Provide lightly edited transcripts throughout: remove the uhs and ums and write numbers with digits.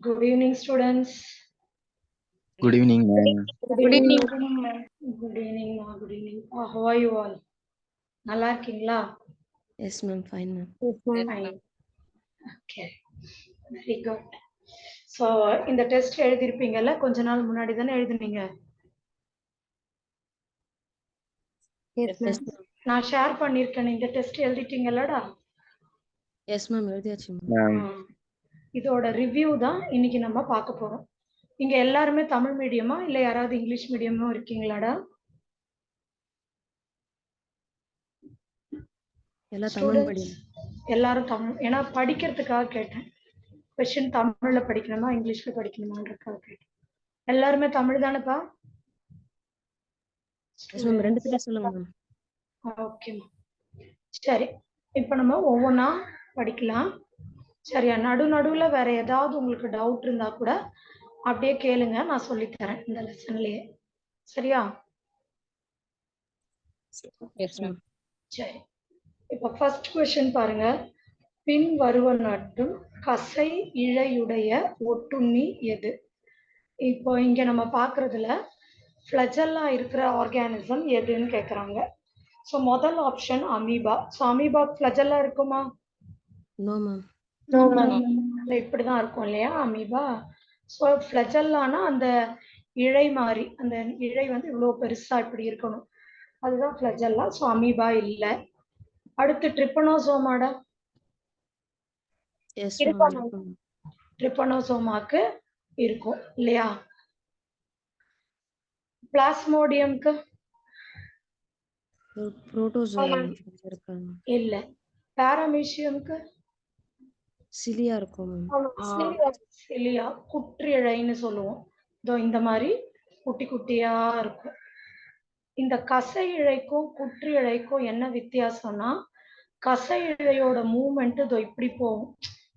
Good evening, students. Good evening, ma'am. Good evening, ma'am. Good evening, ma. Good evening. How are you all? நல்லா இருக்கீங்களா? Yes, ma'am. Fine, ma'am. Fine. Okay. Very good. So, இந்த test எழுதிருப்பீங்கல்ல, கொஞ்ச நாள் முன்னாடி தானே எழுதுனீங்க. Yes, ma'am. நான் share பண்ணிருக்கேன். இந்த டெஸ்ட் எழுதிட்டீங்கல்லடா? Yes, ma'am. எழுதியாச்சு, ma'am. Ma'am. இதோட ரிவ்யூ தான் இன்னைக்கு நம்ம பார்க்க போறோம். இங்க எல்லாருமே தமிழ் மீடியமா இல்ல யாராவது இங்கிலீஷ் மீடியமும் இருக்கீங்களாடா? எல்லாம் தமிழ் மீடியம். எல்லாரும் தமிழ், ஏன்னா படிக்கிறதுக்காக கேட்டேன். கொஸ்டின் தமிழ்ல படிக்கணுமா இங்கிலீஷ்ல படிக்கணுமான்றதுக்காக கேட்டேன். எல்லாருமே தமிழ் தானேப்பா? Yes, ma'am. ரெண்டு பேரும் சொல்லுங்க, ma'am. ஓகேம்மா. சரி, இப்போ நம்ம ஒவ்வொன்றா படிக்கலாம். சரியா? நடுவுல வேற ஏதாவது உங்களுக்கு டவுட் இருந்தா கூட அப்படியே கேளுங்க, நான் சொல்லித்தரேன் இந்த லெசன்லயே. சரியா? Yes, ma'am. சரி, இப்போ ஃபர்ஸ்ட் கொஸ்டின் பாருங்க. பின் வருவனட்டும் கசை இழையுடைய ஒட்டுண்ணி எது? இப்போ இங்க நம்ம பாக்குறதுல ஃபிளஜெல்லா இருக்கிற ஆர்கானிசம் எதுன்னு கேக்குறாங்க. ஸோ முதல் option amoeba. So amoeba flagella இருக்குமா? No, ma'am. இப்படிதான் இருக்கும் இல்லையா அமீபா? ஸோ ஃபிளஜெல்லானா அந்த இழை மாதிரி, அந்த இழை வந்து இவ்வளவு பெருசா இப்படி இருக்கணும், அதுதான் ஃபிளஜெல்லா. ஸோ அமீபா இல்ல. அடுத்து ட்ரிப்பனோசோமாடா? Yes, ma'am. ட்ரிப்பனோசோமாக்கு இருக்கும் இல்லையா? பிளாஸ்மோடியம்க்கு புரோட்டோசோவா இருக்காங்க. இல்ல. பாராமீசியம்க்கு சிலியா இருக்கும், ma'am. சிலியா குற்றிழைன்னு சொல்லுவோம். இதோ இந்த மாதிரி குட்டி குட்டியா இருக்கும். இந்த கசை இழைக்கும் குற்றி இழைக்கும் என்ன வித்தியாசம்னா, கசை இழையோட மூவ்மெண்ட் இதோ இப்படி போகும்,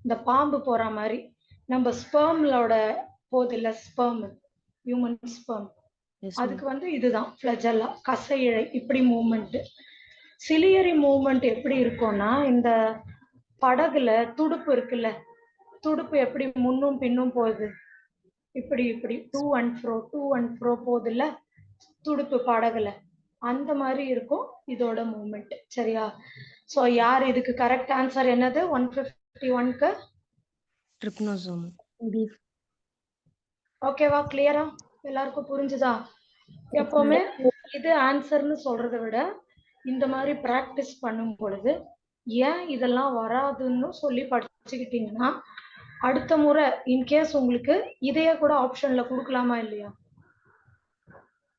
இந்த பாம்பு போற மாதிரி. நம்ம ஸ்பெர்ம்லோட போது இல்ல, ஸ்பெர்ம், ஹியூமன் ஸ்பெர்ம், அதுக்கு வந்து இதுதான் ஃபிளஜெல்லா, கசை இழை இப்படி மூவ்மெண்ட். சிலியரி மூவ்மெண்ட் எப்படி இருக்கும்னா, இந்த படகுல துடுப்பு இருக்குல்ல, துடுப்பு எப்படி முன்னும் பின்னும் போகுது, இப்படி இப்படி டூ அண்ட் ஃப்ரோ போகுது இல்ல துடுப்பு படகுல, அந்த மாதிரி இருக்கும் இதோட மூவ்மெண்ட். சரியா? சோ யார் இதுக்கு கரெக்ட் ஆன்சர் என்னது? 151க்கு ட்ரிப்பனோசோமா. ஓகேவா? கிளியரா? எல்லாருக்கும் புரிஞ்சுதா? எப்பவுமே இது ஆன்சர்னு சொல்றதை விட இந்த மாதிரி பிராக்டிஸ் பண்ணும் பொழுது ஏன் இதெல்லாம் வராதுன்னு சொல்லி படிச்சுக்கிட்டீங்கன்னா, அடுத்த முறை இன்கேஸ் உங்களுக்கு இதையே கூட ஆப்ஷன்ல கொடுக்கலாமா இல்லையா?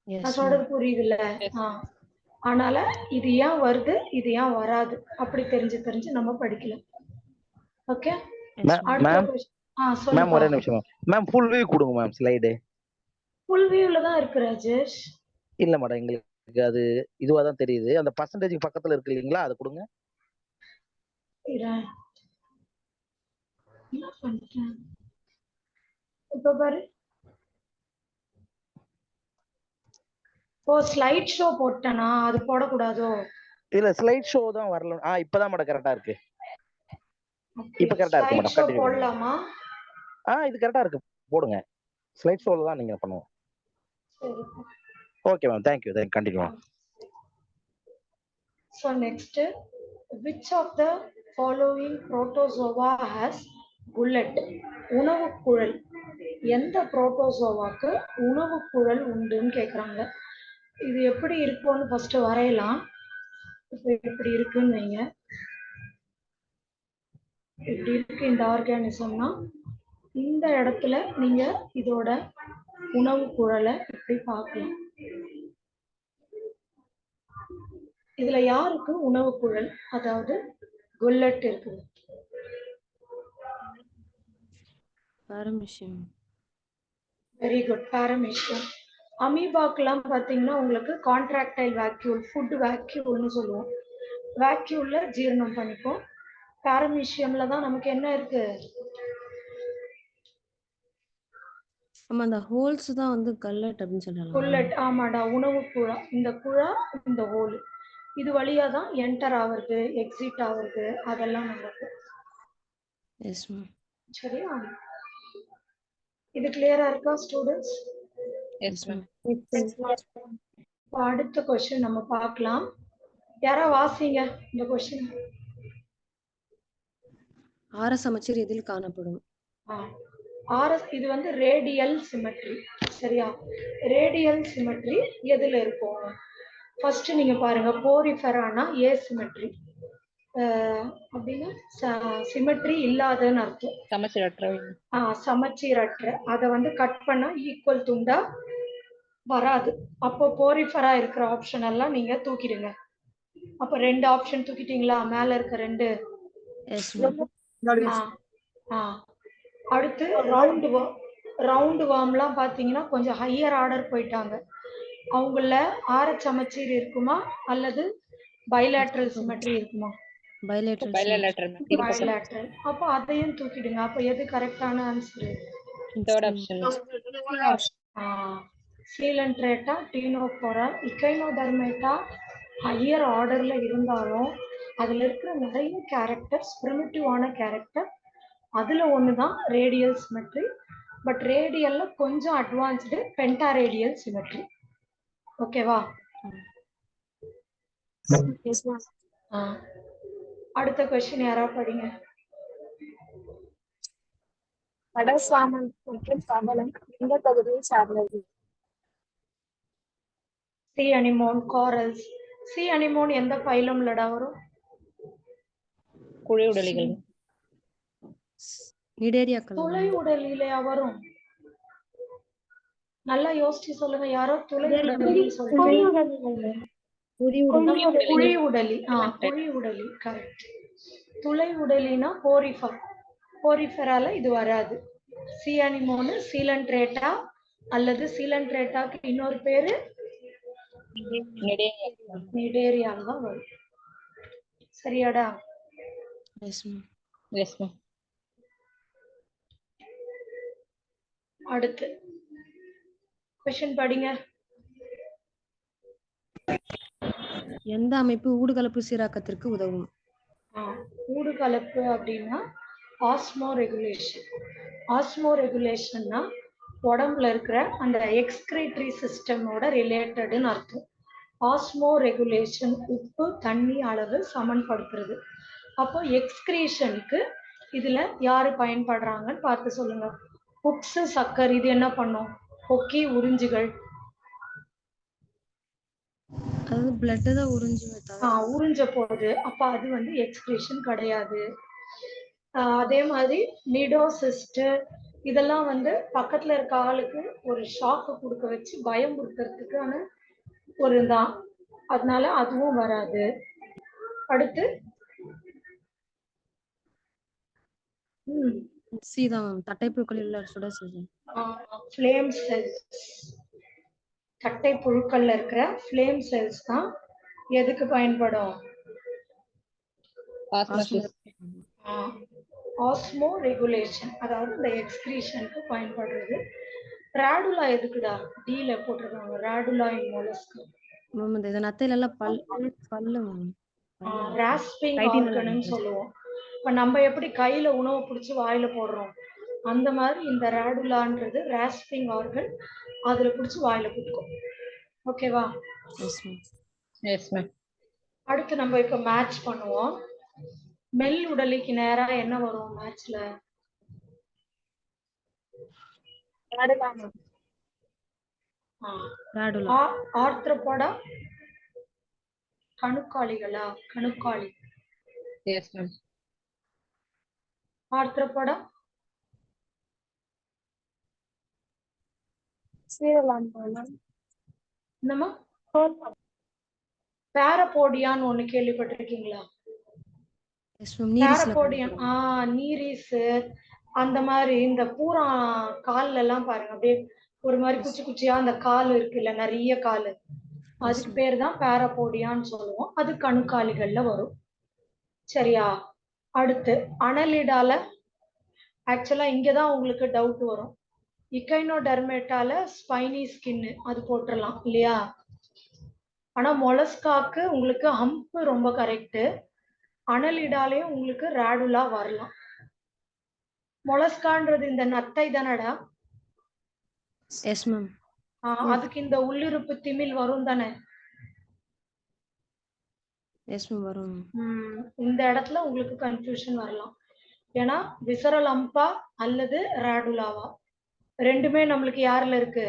நான் சொல்றது புரியுதுல்ல? அதனால இது ஏன் வருது, இது ஏன் வராது, அப்படி தெரிஞ்சு நம்ம படிக்கலாம். ஓகே மேம், ஒரே நிமிஷம் மேம். ஃபுல் வியூ கொடுங்க மேம். ஸ்லைடு ஃபுல் வியூல தான் இருக்கு ராஜேஷ். இல்ல மேடம், எங்களுக்கு அது இதுவா தான் தெரியுது. அந்த பர்சன்டேஜ் பக்கத்துல இருக்கு இல்லீங்களா, அது கொடுங்க. இப்ப பாரு. ஓ, ஸ்லைட் ஷோ போட்டனா? அது போடக்கூடாதோ? இல்ல, ஸ்லைட் ஷோ தான் வரல. இப்பதான் மேடம் கரெக்டா இருக்கு. இப்ப கரெக்டா இருக்கு மேடம். ஸ்லைட் ஷோ போடலாமா? இது கரெக்டா இருக்கு, போடுங்க. ஸ்லைட் ஷோல தான் நீங்க பண்ணுவோம். சரி, okay ma'am. Thank you. Continue. So next, which of the following protozoa has gullet? உணவு குழல். எந்த புரோட்டோசோவாக்கு உணவு குழல் உண்டுன்னு கேக்குறாங்க. இது எப்படி இருக்கும்னு ஃபர்ஸ்ட் வரையலாம். இப்ப எப்படி இருக்குன்னு வைங்க. இப்படி இருக்கு இந்த ஆர்கானிசம்னா, இந்த இடத்துல நீங்க இதோட உணவு குழலை இப்படி பார்க்கலாம். இதுல யாருக்கு உணவு குழல், அதாவது குல்லட் இருக்குது? பாரமீசியம். Very good, பாரமீசியம். அமீபாக்கெல்லாம் பாத்தீங்கன்னா உங்களுக்கு கான்ட்ராக்டைல் வேக்யூல், ஃபுட் வேக்யூல்னு சொல்லுவோம். வேக்யூல்ல ஜீரணம் பண்ணிப்போம். பாரமீசியம்ல தான் நமக்கு என்ன இருக்கு? ஆமா, அந்த ஹோல்ஸ் தான் வந்து கல்லட் அப்படின்னு சொல்லலாம். குல்லட். ஆமாடா, உணவு குழா. இந்த குழா, இந்த ஹோல், இது வழியா தான் என்டர் ஆகுறது, எக்ஸிட் ஆகுறது, அதெல்லாம் நடக்கும். S ma'am. சரியா? இது கிளியரா இருக்கா ஸ்டூடெண்ட்ஸ்? Yes ma'am. அடுத்த கொஸ்டின் நம்ம பார்க்கலாம். யாரா வாசிங்க இந்த கொஸ்டின். ஆர சமச்சீர் எதில் காணப்படும்? ஆர்எஸ் இது வந்து ரேடியல் சிமெட்ரி. சரியா? ரேடியல் சிமெட்ரி எதுல இருக்கும்? ஃபர்ஸ்ட் நீங்க பாருங்க, போரிஃபெரானா ஏசிமெட்ரி. அப்படின்னா சிமெட்ரி இல்லாதன்னு அர்த்தம். சமச்சீரற்ற. சமச்சீரற்ற. அதை வந்து கட் பண்ணா ஈக்குவல் துண்டா வராது. அப்போ போரிஃபெரா இருக்கிற ஆப்ஷன் எல்லாம் நீங்க தூக்கிடுங்க. அப்ப 2 ஆப்ஷன் தூக்கிட்டீங்களா? மேல இருக்க 2. அடுத்து ரவுண்டு வார்ம்லாம் பாத்தீங்கன்னா கொஞ்சம் ஹையர் ஆர்டர் போயிட்டாங்க. அவங்கள ஆரச்சமச்சீர் இருக்குமா அல்லது பைலேட்ரல் சிமெட்ரி இருக்குமா? பைலேட்ரல். அப்போ அதையும் தூக்கிடுங்க. அப்ப எது கரெக்டான answer? Third option. Coelenterata, ctenophora, echinodermata higher ஆர்டர்ல இருந்தாலும் அதுல இருக்கிற நிறைய கேரக்டர்ஸ் பிரிமிட்டிவான கேரக்டர். அதுல ஒண்ணுதான் ரேடியல் சிமெட்ரி. பட் ரேடியல்ல கொஞ்சம் அட்வான்ஸ்டு பென்டா ரேடியல் சிமெட்ரி. ஓகேவா? அடுத்த கொஸ்டின் யாரா படிங்க. வடசாமன் மற்றும் கமலம் எந்த பகுதியை சார்ந்தது? Sea anemone, corals. Sea anemone எந்த பைலம்லடா வரும்? குழி உடலிகள். துளை உடலிலையா வரும்? நல்லா யோசிச்சு சொல்லுங்க. யாரோ துளை உடலி சொல்லுங்க. குழி உடலி. குழி உடலி கரெக்ட். துளை உடலினா போரிஃபெரால இது வராது. சி அனிமோனு சீலன்ட்ரேட்டா அல்லது சீலன்ட்ரேட்டாக்கு இன்னொரு பேரு நிடேரியால் தான் வரும். சரியாடா? அடுத்து கொஸ்டின் படிங்க. எந்த அமைப்பு ஊடுகலப்பு சீராக்கத்திற்கு உதவும்? ஊடுகலப்பு அப்படின்னா ஆஸ்மோ ரெகுலேஷன். ஆஸ்மோ ரெகுலேஷன்னா உடம்புல இருக்கிற அந்த எக்ஸ்கிரேட்டரி சிஸ்டமோட ரிலேட்டடுன்னு அர்த்தம். ஆஸ்மோ ரெகுலேஷன் உப்பு தண்ணி அளவு சமன்படுத்துறது. அப்போ எக்ஸ்கிரீஷனுக்கு இதுல யாரு பயன்படுறாங்கன்னு பார்த்து சொல்லுங்க. உப்ஸ், சக்கர் இது என்ன பண்ணும்? கொக்கி உறிஞ்சுகள். உறிஞ்ச போகுது. அப்ப அது வந்து எக்ஸ்கிரீஷன் கிடையாது. அதே மாதிரி நிடோசிஸ்ட் இதெல்லாம் வந்து பக்கத்துல இருக்க ஆளுக்கு ஒரு ஷாக்கு கொடுக்க வச்சு பயம் கொடுக்கறதுக்கான ஒரு தான். அதனால அதுவும் வராது. அடுத்து தட்டைப்புழுக்களில் உள்ள சுடர் செல்கள். Flame cells. தட்டை புழுக்கள்ல இருக்கிற ஃப்ளேம் செல்ஸ் தான் எதுக்கு பயன்படும்? ஆஸ்மோ ரெகுலேஷன், அதாவது இந்த எக்ஸ்கிரீஷனுக்கு பயன்படுறது. ராடுலா எதுக்குடா? டீல போட்டிருக்காங்க. ராடுலா இன் மொலஸ்கா. ராஸ்பிங் ஆர்கன்னு சொல்லுவோம். இப்ப நம்ம எப்படி கையில உணவு பிடிச்சி வாயில போடுறோம், அந்த மாதிரி இந்த ராடுலான்றது ராஸ்பிங் ஆர்கன். அதுல பிடிச்சி வாயில போட்டுக்கும். ஓகேவா? அடுத்து நம்ம இப்ப மேட்ச் பண்ணுவோம். மெல் உடலிக்கு நேரா என்ன வரும் மேட்ச்ல? ஆர்த்ரோபோடா கணுக்காலிகளா? கணுக்காலி. ஆர்த்ரோபோடா என்னமா? பாரபோடியான்னு ஒண்ணு கேள்விப்பட்டிருக்கீங்களா? பாரபோடியான் நீரிஸ் அந்த மாதிரி. இந்த பூரா கால்ல எல்லாம் பாருங்க, அப்படியே ஒரு மாதிரி குச்சி குச்சியா அந்த கால் இருக்குல்ல, நிறைய கால், அதுக்கு பேர் தான் பாரபோடியான்னு சொல்லுவோம். அது கணுக்காலிகள்ல வரும். சரியா? அடுத்து அனலிடால ஆக்சுவலா இங்கதான் உங்களுக்கு டவுட் வரும். இக்கைனோடர்மேட்டால ஸ்பைனி ஸ்கின் அது போட்டுடலாம் இல்லையா? ஆனா மொலஸ்காக்கு உங்களுக்கு ஹம்ப் ரொம்ப கரெக்ட். அனலிடாலையும் உங்களுக்கு ராடுலா வரலாம். மொலஸ்கான்றது இந்த நத்தை தானடா? Yes ma'am. அதுக்கு இந்த உள்ளிருப்பு திமில் வரும் தானே? எஸ் மேம் வரும். இந்த இடத்துல உங்களுக்கு கன்ஃபியூஷன் வரலாம். ஏன்னா விசரல் அம்பா அல்லது ராடுலாவா ரெண்டுமே நம்மளுக்கு யாருல இருக்கு?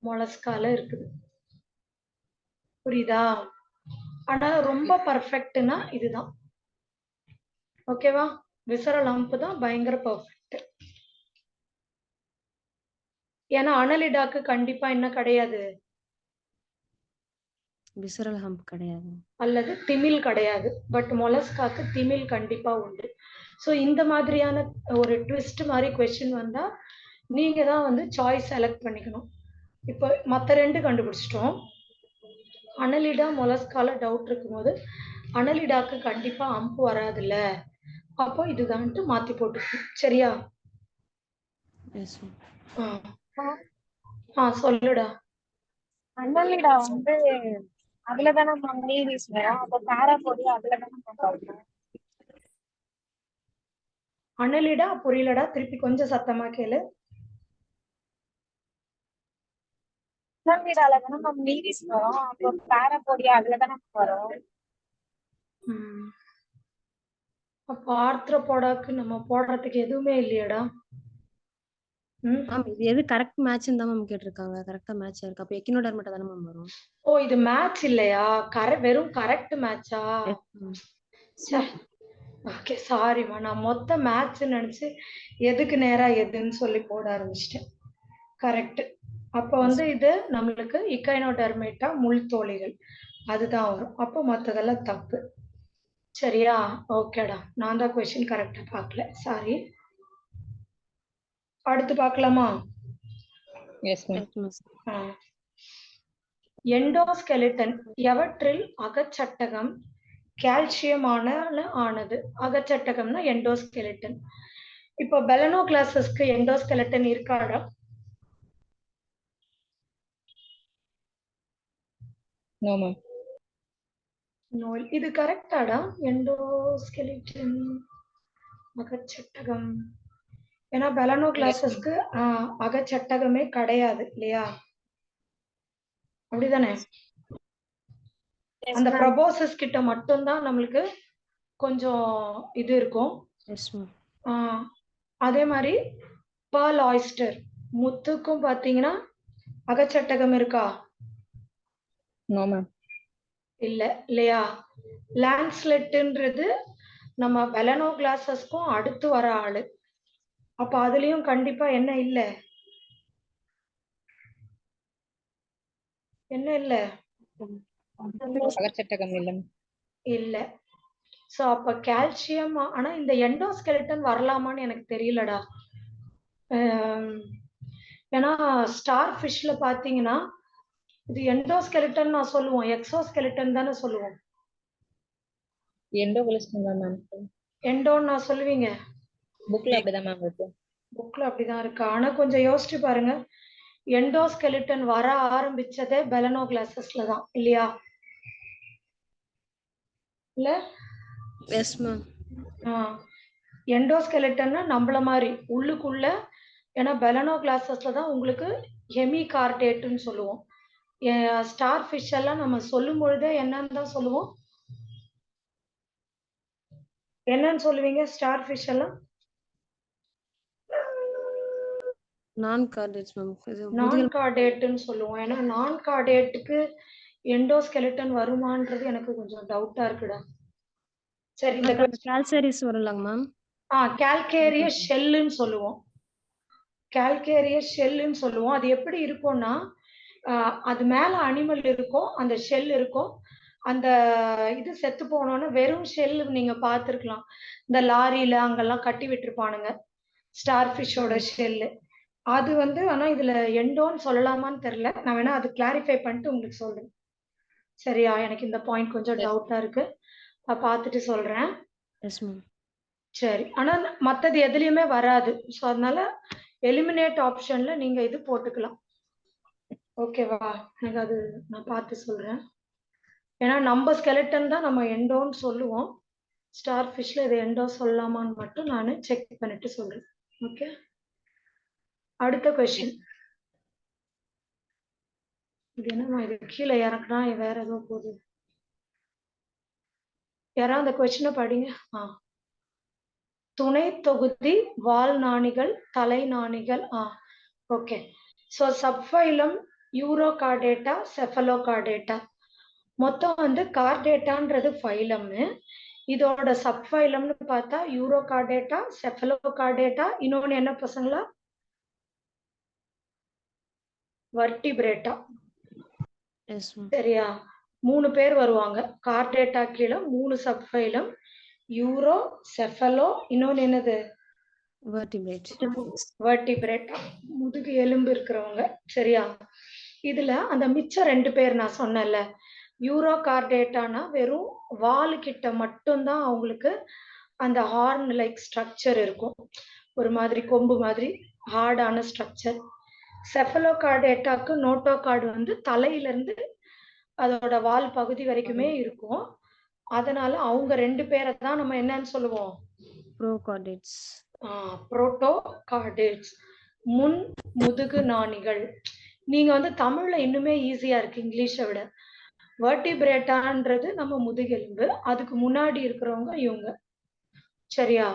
மொலஸ்கால இருக்குது. புரியுதா? ஆனா ரொம்ப பர்ஃபெக்ட்னா இதுதான். ஓகேவா? விசரல் அம்பு தான் பயங்கர பர்ஃபெக்ட். ஏன்னா அனலிடாக்கு கண்டிப்பா என்ன கிடையாது? விசரல் ஹம்ப் கிடையாது. அல்லது திமில் கிடையாது. பட் மொலஸ்காக்கு திமில் கண்டிப்பா உண்டு. ஸோ இந்த மாதிரியான ஒரு ட்விஸ்ட் மாதிரி கொஸ்டின் வந்தா நீங்க தான் வந்து சாய்ஸ் செலக்ட் பண்ணிக்கணும். இப்போ மற்ற ரெண்டு கண்டுபிடிச்சிட்டோம். அனலிடா மொலஸ்கால டவுட் இருக்கும்போது அனலிடாக்கு கண்டிப்பா அம்பு வராதுல்ல, அப்போ இதுதான்ட்டு மாத்தி போட்டுக்கணும். சரியா? Yes ma'am. சொல்லுடா. அண்ணலிடா வந்து அதுலதானே நீரிஸ் வரும். அப்ப காராப்பொடி அதுலதானே வரும். அனலிடா புரியலடா, திருப்பி கொஞ்சம் சத்தமா கேளு. அண்ணலிடால தானே நம்ம நீரிஸ் வரும். அப்போ காராப்பொடி அதுலதானே வரும். அப்போ ஆர்த்ரோபோடாக்கு நம்ம போடுறதுக்கு எதுவுமே இல்லையடா. மேம் இது எது கரெக்ட் மேட்ச்னு தான் மேம் கேட்டிருக்காங்க. கரெக்டா மேட்ச் இருக்கு. அப்ப எக்கினோடர்மேட்டா தானே மேம் வரும். ஓ இது மேட்ச் இல்லையா? வெறும் கரெக்ட் மேட்சா? ஓகே சாரிம்மா, நான் மொத்த மேட்ச் நினைச்சு எதுக்கு நேரா எதுன்னு சொல்லி போட ஆரம்பிச்சிட்டேன். கரெக்ட். அப்ப வந்து இது நம்மளுக்கு இக்கைனோடர்மேட்டா முள் தோலிகள் அதுதான் வரும். அப்போ மத்ததெல்லாம் தப்பு. சரியா? ஓகேடா, நான் தான் கொஸ்டின் கரெக்டா பார்க்கல, சாரி. அடுத்து பார்க்கலாமா? எண்டோஸ்கெலிட்டன் எவற்றில் அகச்சட்டகம் கால்சியமான ஆனது? அகச்சட்டகம்னா எண்டோஸ்கெலிட்டன். இப்போ பெலனோகிளாசஸ்க்கு எண்டோஸ்கெலிட்டன் இருக்காடா? No ma'am. நோ. இது கரெக்டாடா? எண்டோஸ்கெலிட்டன் அகச்சட்டகம். ஏன்னா பெலனோகிளாசஸ்க்கு அகச்சட்டகமே கிடையாது இல்லையா? அப்படிதானே? அந்த ப்ரொபோசஸ் கிட்ட மட்டும்தான் நம்மளுக்கு கொஞ்சம் இது இருக்கும். அதே மாதிரி pearl oyster முத்துக்கும் பாத்தீங்கன்னா அகச்சட்டகம் இருக்கா? No ma'am. இல்ல இல்லையா? லான்ஸ்லெட்ன்றது நம்ம பெலனோகிளாசஸ்க்கும் அடுத்து வர ஆளு. அப்ப அதுலயும் கண்டிப்பா என்ன இல்ல? என்ன இல்ல? அகச்சட்டகம் இல்ல. இல்ல. சோ அப்ப கால்சியம். ஆனா இந்த எண்டோஸ்கெலிட்டன் வரலாமான்னு எனக்கு தெரியலடா. ஏன்னா ஸ்டார் ஃபிஷ்ல பாத்தீங்கன்னா இது எண்டோஸ்கெலிட்டன் நான் சொல்லுவோம், எக்ஸோஸ்கெலிட்டன் தானே சொல்லுவோம். எண்டோகுலஸ்டன் தான் மேம். எண்டோன்னு நான் சொல்லுவீங்க. புக்ல அப்படிதான் மேம் இருக்கு. புக்ல அப்படிதான் இருக்கு. ஆனா கொஞ்சம் யோசிச்சு பாருங்க, எண்டோஸ்கெலிட்டன் வர ஆரம்பிச்சதே பெலனோகிளாசஸ்ல தான் இல்லையா? இல்ல? Yes ma'am. எண்டோஸ்கெலிட்டன்னா நம்மள மாதிரி உள்ளுக்குள்ள. ஏன்னா பெலனோகிளாசஸ்ல தான் உங்களுக்கு ஹெமிகார்டேட்னு சொல்லுவோம். ஸ்டார் ஃபிஷ் எல்லாம் நம்ம சொல்லும் பொழுதே என்னன்னு தான் சொல்லுவோம். என்னன்னு சொல்லுவீங்க ஸ்டார் ஃபிஷ் எல்லாம்? நான் கார்டேட்ஸ் மேம். நான் கார்டேட்னு சொல்லுவோம். ஏன்னா நான் கார்டேட்டுக்கு எண்டோஸ்கெலிட்டன் வருமான்றது எனக்கு கொஞ்சம் டவுட்டா இருக்குடா. சரி, இந்த கால்சரிஸ் வரலாங்க மேம். கால்கேரியஸ் ஷெல்லுன்னு சொல்லுவோம். கால்கேரியஸ் ஷெல்லுன்னு சொல்லுவோம். அது எப்படி இருக்கும்னா அது மேல அனிமல் இருக்கும், அந்த ஷெல் இருக்கும். அந்த இது செத்து போனோன்னு வெறும் ஷெல் நீங்க பார்த்துருக்கலாம். இந்த லாரியில அங்கெல்லாம் கட்டி விட்டுருப்பானுங்க ஸ்டார் ஃபிஷ்ஷோட ஷெல்லு. அது வந்து ஆனா இதுல எண்டோன்னு சொல்லலாமான்னு தெரியல. நான் வேணா அது கிளாரிஃபை பண்ணிட்டு உங்களுக்கு சொல்றேன். சரியா? எனக்கு இந்த பாயிண்ட் கொஞ்சம் டவுட்டா இருக்கு, நான் பார்த்துட்டு சொல்றேன். சரி, ஆனா மத்தது எதுலயுமே வராது. ஸோ அதனால எலிமினேட் ஆப்ஷன்ல நீங்க இது போட்டுக்கலாம். ஓகேவா? எனக்கு அது நான் பார்த்து சொல்றேன். ஏன்னா நம்ம ஸ்கெலிட்டன் தான் நம்ம எண்டோன்னு சொல்லுவோம். ஸ்டார் ஃபிஷ்ல இது எண்டோ சொல்லலாமான்னு மட்டும் நான் செக் பண்ணிட்டு சொல்றேன். ஓகே. அடுத்த கொஸ்டின். இது என்னமா இது கீழே இறக்குனா வேற ஏதோ போகுது. யாராவது அந்த கொஸ்டினை படிங்க. துணை தொகுதி வால் நாணிகள், தலை நாணிகள். Okay. So subphylum urochordata, cephalochordata. மொத்தம் வந்து கார்டேட்டான்றது ஃபைலம்னு, இதோட சப்ஃபைலம்னு பார்த்தா யூரோகார்டேட்டா, செஃபலோகார்டேட்டா, இன்னொன்னு என்ன பசங்களா? வர்டிபிரேட்டா. Yes ma'am. சரியா? 3 பேர் வருவாங்க. கார்டேட்டா கீழே 3 சப்ஃபைலம், யூரோ, செஃபலோ, இன்னொன்னு என்னது? வெர்டிபிரேட். வெர்டிபிரேட்டா, முதுகு எலும்பு இருக்கிறவங்க. சரியா? இதுல அந்த மிச்சம் 2 பேர் நான் சொன்னேன்ல, யூரோ கார்டேட்டானா வெறும் வால் கிட்ட மட்டும்தான் அவங்களுக்கு அந்த ஹார்ன் லைக் ஸ்ட்ரக்சர் இருக்கும், ஒரு மாதிரி கொம்பு மாதிரி ஹார்டான ஸ்ட்ரக்சர். செஃபலோ கார்டேட்டாக்கு நோட்டோ கார்டு வந்து தலையில இருந்து அதோட வால் பகுதி வரைக்குமே இருக்கும். அதனால அவங்க 2 பேரை தான் நம்ம என்னன்னு சொல்லுவோம்? ப்ரோகார்டேட்ஸ். புரோட்டோகார்டேட்ஸ், முன் முதுகு நாணிகள். நீங்க வந்து தமிழ்ல இன்னுமே ஈஸியா இருக்கு இங்கிலீஷை விட. வெர்டிபிரேட்டான்றது நம்ம முதுகெலும்பு, அதுக்கு முன்னாடி இருக்கிறவங்க இவங்க. சரியா?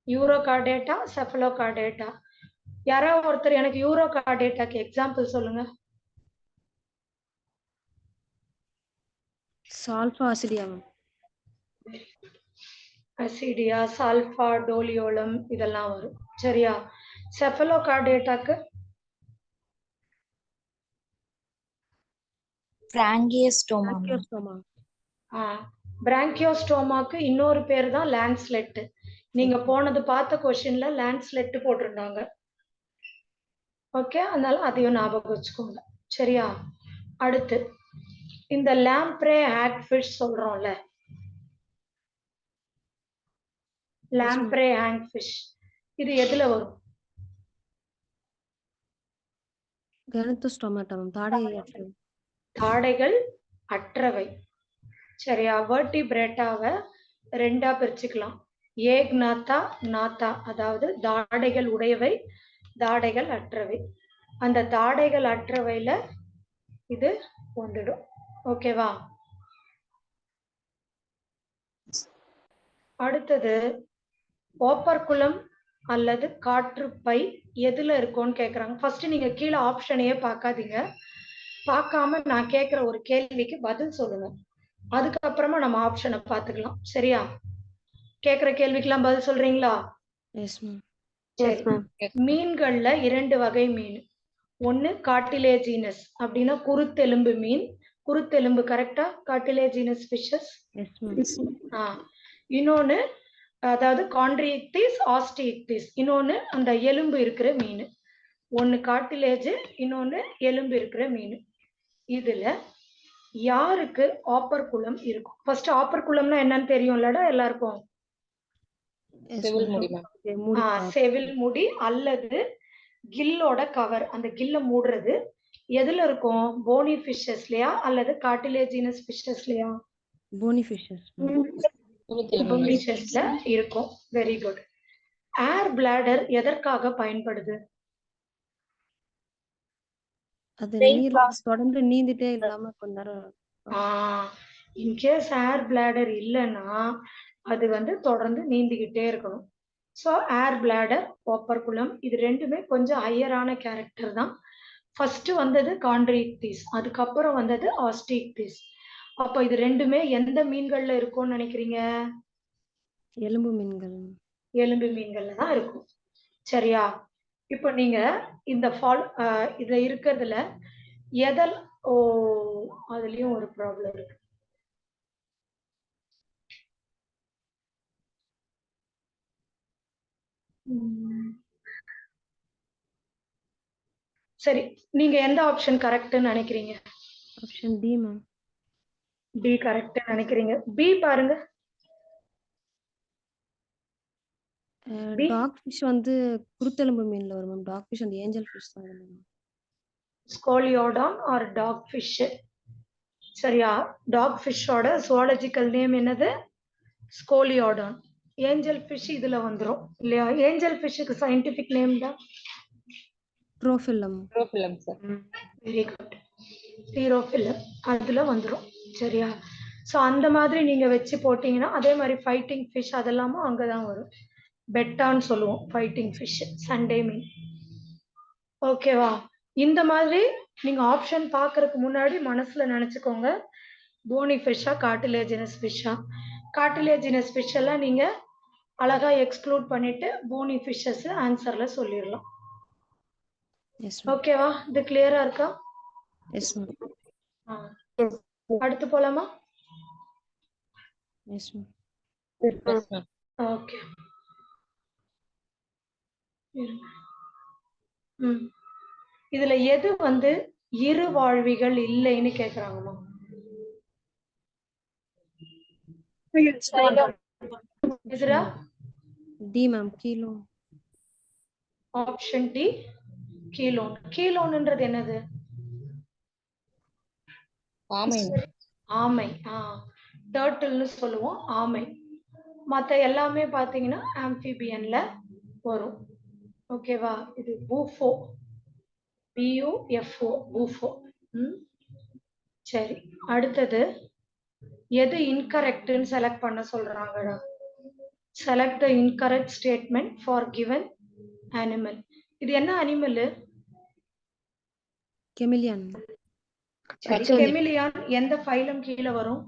யூரோகார்டேட்டா, செஃபலோகார்டேட்டா. யாராவது ஒருத்தர் எனக்கு யூரோகார்டேட்டாக்கு எக்ஸாம்பிள் சொல்லுங்க. சால்ஃபா அசிடியா மேம். அசிடியா, சால்ஃபா, டோலியோலம் இதெல்லாம் வரும். சரியா? செஃபலோகார்டேட்டாக்கு பிராங்கியோஸ்டோமா. பிராங்கியோஸ்டோமாக்கு இன்னொரு பேர் தான் லான்ஸ்லெட். நீங்க போனது பார்த்த கொஸ்டின்ல லான்ஸ்லெட் போட்டிருந்தாங்க. ஓகே, அதனால அதையும் ஞாபகம் வச்சுக்கோங்க. சரியா? அடுத்து இந்த லாம்ப்ரே ஹேக்ஃபிஷ் சொல்றோம்ல, லாம்ப்ரே ஹேங்ஃபிஷ், இது எதுல வரும்? கனத்தோஸ்டோமாட்டா மேம். தாடைகள் அற்றவை. சரியா? வெர்டிபிரேட்டாவை 2ஆ பிரிச்சுக்கலாம். ஏக்நாத்தா, நாத்தா, அதாவது தாடைகள் உடையவை, தாடைகள் அற்றவை. அந்த தாடைகள் அற்றவையில இது வந்துடும். ஓகேவா? அடுத்தது ஓப்பர்குலம் அல்லது காற்றுப்பை எதுல இருக்கும்னு கேக்குறாங்க. ஃபர்ஸ்ட் நீங்க கீழே ஆப்ஷனையே பார்க்காதீங்க. பார்க்காம நான் கேட்கிற ஒரு கேள்விக்கு பதில் சொல்லுங்க. அதுக்கப்புறமா நம்ம ஆப்ஷனை பார்த்துக்கலாம். சரியா? கேட்கிற கேள்விக்கெல்லாம் பதில் சொல்றீங்களா? S ma'am. சரி. மீன்கள்ல 2 வகை மீன். ஒன்னு கார்டிலேஜினஸ் அப்படின்னா குருத்தெலும்பு மீன். குருத்தெலும்பு கரெக்டா? Cartilaginous fishes. Yes ma'am. இன்னொன்னு அதாவது கான்ட்ரிக்டிஸ், ஆஸ்டிக்டிஸ், இன்னொன்னு அந்த எலும்பு இருக்கிற மீன். ஒன்னு கார்டிலேஜ், இன்னொன்னு எலும்பு இருக்கிற மீன். இதுல யாருக்கு ஆப்பர்குலம் இருக்கும்? ஃபர்ஸ்ட் ஆப்பர்குலம்னா என்னன்னு தெரியும்லடா எல்லாருக்கும்? செவில் முடி அல்லது கில்லோட கவர், அந்த கில்ல மூடுறது. எதுல இருக்கும்? போனி ஃபிஷஸ்லயா அல்லது கார்டிலேஜினஸ் ஃபிஷஸ்லயா? போனி ஃபிஷஸ். ஃபிஷஸ்ல இருக்கும். Very good. ஏர் பிளாடர் எதற்காக பயன்படுது? அது நீர்ல தொடர்ந்து நீந்திட்டே இல்லாம கொஞ்ச நேரம். இன்கேஸ் ஏர் பிளாடர் இல்லைன்னா அது வந்து தொடர்ந்து நீந்திக்கிட்டே இருக்கணும். ஸோ ஏர் பிளாடர், ஓப்பர்குலம், இது ரெண்டுமே கொஞ்சம் ஹையரான கேரக்டர் தான். ஃபர்ஸ்ட் வந்தது கான்ட்ரிக்டிஸ், அதுக்கப்புறம் வந்தது ஆஸ்டிக்டிஸ். அப்போ இது ரெண்டுமே எந்த மீன்கள்ல இருக்கும்னு நினைக்கிறீங்க? எலும்பு மீன்கள். எலும்பு மீன்கள்ல தான் இருக்கும். சரியா? இப்போ நீங்க இந்த இதுல இருக்கிறதுல எதல் அதுலயும் ஒரு ப்ராப்ளம் இருக்கு. சரி, நீங்க எந்த ஆப்ஷன் கரெக்ட்னு நினைக்கிறீங்க? Option D ma'am. D correct நினைக்கிறீங்க. பி பாருங்க. டாக் ஃபிஷ் வந்து குருத்தெலும்பு மீன்ல வரும் மேம். டாக் ஃபிஷ் அந்த ஏஞ்சல் ஃபிஷ் தான் ma'am. Scoliodon or dog fish. சரியா? டாக் ஃபிஷ்ஷோட ஜூவாலஜிக்கல் நேம் என்னது? ஸ்கோலியோடான். ஏஞ்சல் ஃபிஷ் இதுல வந்துரும் இல்லையா? ஏஞ்சல் ஃபிஷ்ஷுக்கு சயின்டிபிக் நேம் தான் pterophyllum. Pterophyllum sir. Very good. Pterophyllum அதுல வந்துரும். சரியா? ஸோ அந்த மாதிரி நீங்க வச்சு போட்டீங்கன்னா அதே மாதிரி ஃபைட்டிங் ஃபிஷ் அதெல்லாமும் அங்கதான் வரும். பெட்டான்னு சொல்லுவோம் ஃபைட்டிங் ஃபிஷ், சண்டே மீன். ஓகேவா? இந்த மாதிரி நீங்க ஆப்ஷன் பார்க்கறதுக்கு முன்னாடி மனசுல நினைச்சுக்கோங்க, போனி ஃபிஷ்ஷா கார்டிலேஜினஸ் ஃபிஷ்ஷா. கார்டிலேஜினஸ் ஃபிஷ் எல்லாம் நீங்க அழகா எக்ஸ்க்ளூட் பண்ணிட்டு போனி ஃபிஷ்ஷஸ் ஆன்சர்ல சொல்லிடலாம். Yes ma'am. ஓகேவா? இது கிளியரா இருக்கா? Yes ma'am. அடுத்து போலாமா? Yes ma'am. Yes ma'am. Okay. இதுல எது வந்து இரு வாழ்விகள் இல்லைன்னு கேக்குறாங்கம்மா? எதுரா? D ma'am. கீலோ. Option D chelone. கீலோன்ன்றது என்னது? ஆமை. ஆமை. டர்ட்டில்னு சொல்லுவோம், ஆமை. மத்த எல்லாமே பாத்தீங்கன்னா ஆம்பிபியன்ல வரும். ஓகேவா? இது பூஃபோ, BUFO, பூஃபோ. சரி, அடுத்தது எது இன்கரெக்ட்னு செலக்ட் பண்ண சொல்றாங்கடா? Select the incorrect statement for given animal. இது என்ன அனிமல்? கெமிலியன். கெமிலியான் எந்த ஃபைலம் கீழே வரும்?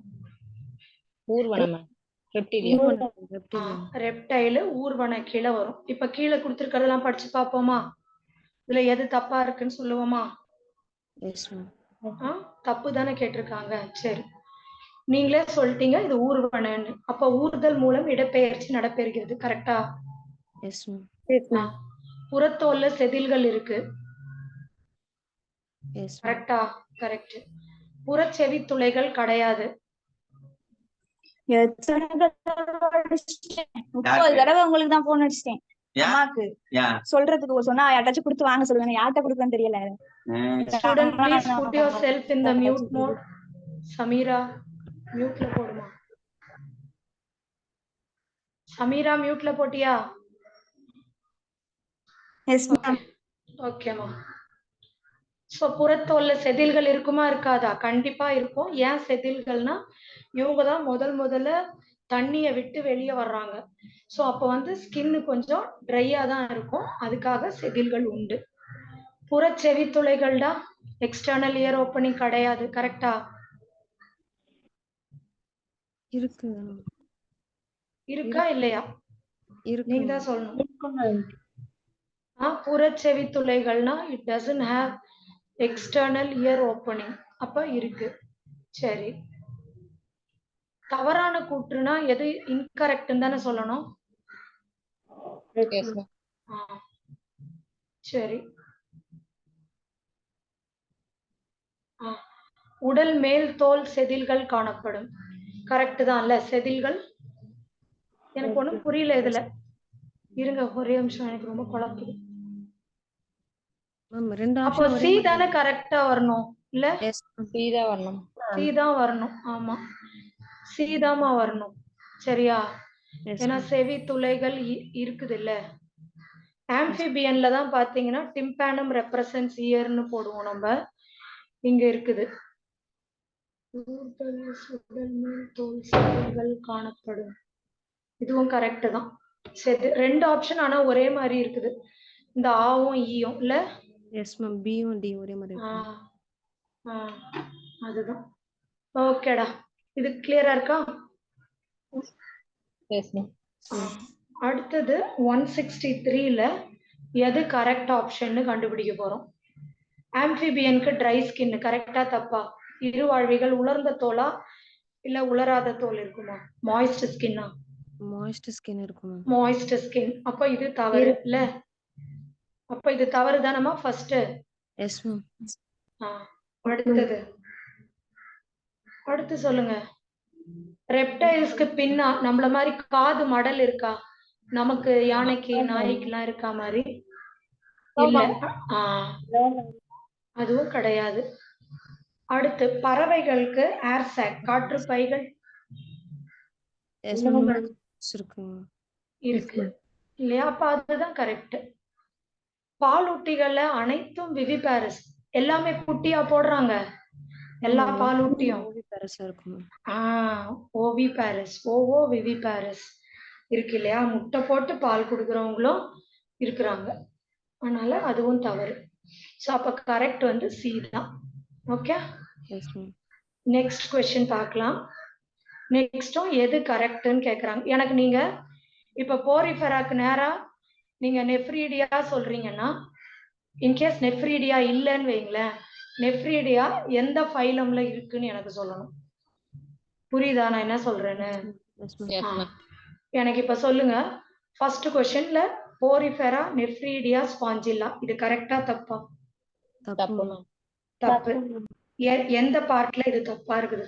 ஊர்வன மேம். ரெப்டிலியன். ரெப்டைல் ஊர்வன கீழே வரும். இப்ப கீழே கொடுத்துருக்கிறதெல்லாம் படிச்சு பார்ப்போமா? இதுல எது தப்பா இருக்குன்னு சொல்லுவோமா? Yes ma'am. தப்பு தானே கேட்டிருக்காங்க. சரி, நீங்களே சொல்லிட்டீங்க இது ஊர்வனன்னு. அப்ப ஊர்தல் மூலம் இடப்பெயர்ச்சி நடைபெறுகிறது. கரெக்டா? Yes ma'am. புறத்தோல்ல செதில்கள் இருக்கு. Yes ma'am. கரெக்டா? கரெக்ட். புறச்செவி துளைகள் கிடையாது. 30 தடவை உங்களுக்கு தான் போன் அடிச்சிட்டேன். அம்மாக்கு சொல்றதுக்கு சொன்னா யார்ட்டாச்சும் கொடுத்து வாங்க சொல்லுங்க. யார்கிட்ட கொடுக்கன்னு தெரியல. Student, please put yourself in the mute mode. Samira, muteல போடுமா? Samira, muteல போட்டியா? Yes ma'am. ஓகேமா. சோ புறத்தோல்ல செதில்கள் இருக்குமா இருக்காதா? கண்டிப்பா இருக்கும். ஏன் செதில்கள்னா இவங்க தான் முதல்ல தண்ணியை விட்டு வெளியே வர்றாங்க. சோ அப்ப வந்து ஸ்கின் கொஞ்சம் ட்ரையா தான் இருக்கும். அதுக்காக செதில்கள் உண்டு. புறச்செவி துளைகள்டா எக்ஸ்டர்னல் இயர் ஓப்பனிங் கிடையாது. கரெக்டா? இருக்கு. இருக்கா இல்லையா? இருக்கு. நீங்க தான் சொல்லணும். புறச்செவி துளைகள்னா it doesn't have external ear opening. அப்ப இருக்கு. சரி, தவறான கூற்றுனா எது இன்கரெக்ட்னு தானே சொல்லணும். Yes ma'am. சரி, உடல் மேல் தோல் செதில்கள் காணப்படும். கரெக்ட் தான்ல? செதில்கள் எனக்கு ஒண்ணும் புரியல இதுல. இருங்க ஒரே நிமிஷம், எனக்கு ரொம்ப குழப்புது. மேம் ரெண்டு அப்போ ஆப்ஷன் சி தானே கரெக்டா வரணும் இல்ல? எஸ் சீதா வரணும். சி தான் வரணும். ஆமா, சி தாமா வரணும். சரியா? ஏன்னா செவி துளைகள் இருக்குது இல்ல. ஆம்பிபியன்ல தான் பாத்தீங்கன்னா டிம்பானம் ரெப்ரசன்ட்ஸ் இயர்னு போடுவோம் நம்ம. இங்க இருக்குது தோல் செதில்கள் காணப்படும். இதுவும் கரெக்ட் தான். சரி, ரெண்டு ஆப்ஷன் ஆனா ஒரே மாதிரி இருக்குது. இந்த ஆவும் ஈயும் இல்ல. Yes ma'am. பியும் டி ஒரே மாதிரி இருக்கு. அதுதான். ஓகேடா, இது கிளியரா இருக்கா? Yes ma'am. அடுத்தது 163ல எது கரெக்ட் ஆப்ஷன் கண்டுபிடிக்க போறோம். ஆம்பிபியனுக்கு ட்ரை ஸ்கின் கரெக்டா தப்பா? இருவாழ்விகள் உலர்ந்த தோலா இல்ல உலராத தோல் இருக்குமா? மாய்ஸ்ட் ஸ்கின்னா? மாய்ஸ்ட் ஸ்கின் இருக்கும் மேம். Moist skin. அப்ப இது தவறு இல்ல. அப்ப இது தவறு தானமா ஃபர்ஸ்ட்? S ma'am. அடுத்து சொல்லுங்க. ரெப்டைல்ஸ்க்கு பின்னா நம்மள மாதிரி காது மடல் இருக்கா? நமக்கு யானைக்கு நாய்க்குலாம் இருக்கா மாதிரி? இல்ல. அதுவும் கிடையாது. அடுத்து பறவைகளுக்கு ஏர் சாக் காற்று பைகள் எஸ் மேம். இருக்கு. இருக்கு இல்லையா? அப்ப அதுதான் கரெக்ட். பாலூட்டிகள்ல அனைத்தும் விவிபாரஸ். எல்லாமே குட்டியா போடுறாங்க, எல்லா பாலூட்டியும். ஓவிபாரஸா இருக்கும். ஓவிபாரஸ், ஓவோ விவிபாரஸ் இருக்கு இல்லையா? முட்டை போட்டு பால் கொடுக்குறவங்களும் இருக்கிறாங்க. அதனால அதுவும் தவறு. ஸோ அப்ப கரெக்ட் வந்து சி தான். Okay, yes ma'am. Next question பார்க்கலாம். நெக்ஸ்டும் எது கரெக்ட்னு கேட்குறாங்க. எனக்கு நீங்க இப்ப போரிஃபெராக்கு நேரா நீங்க நெஃப்ரீடியா சொல்றீங்கன்னா, இன்கேஸ் நெஃப்ரீடியா இல்லைன்னு வைங்களேன், நெஃப்ரீடியா எந்த ஃபைலம்ல இருக்குன்னு எனக்கு சொல்லணும். புரியுதா நான் என்ன சொல்றேன்னு? எனக்கு இப்ப சொல்லுங்க. ஃபர்ஸ்ட் கொஸ்டின்ல போரிஃபெரா, நெஃப்ரீடியா, ஸ்பாஞ்சில்லா, இது கரெக்டா தப்பா? தப்பு. எந்த பார்ட்ல இது தப்பா இருக்குது?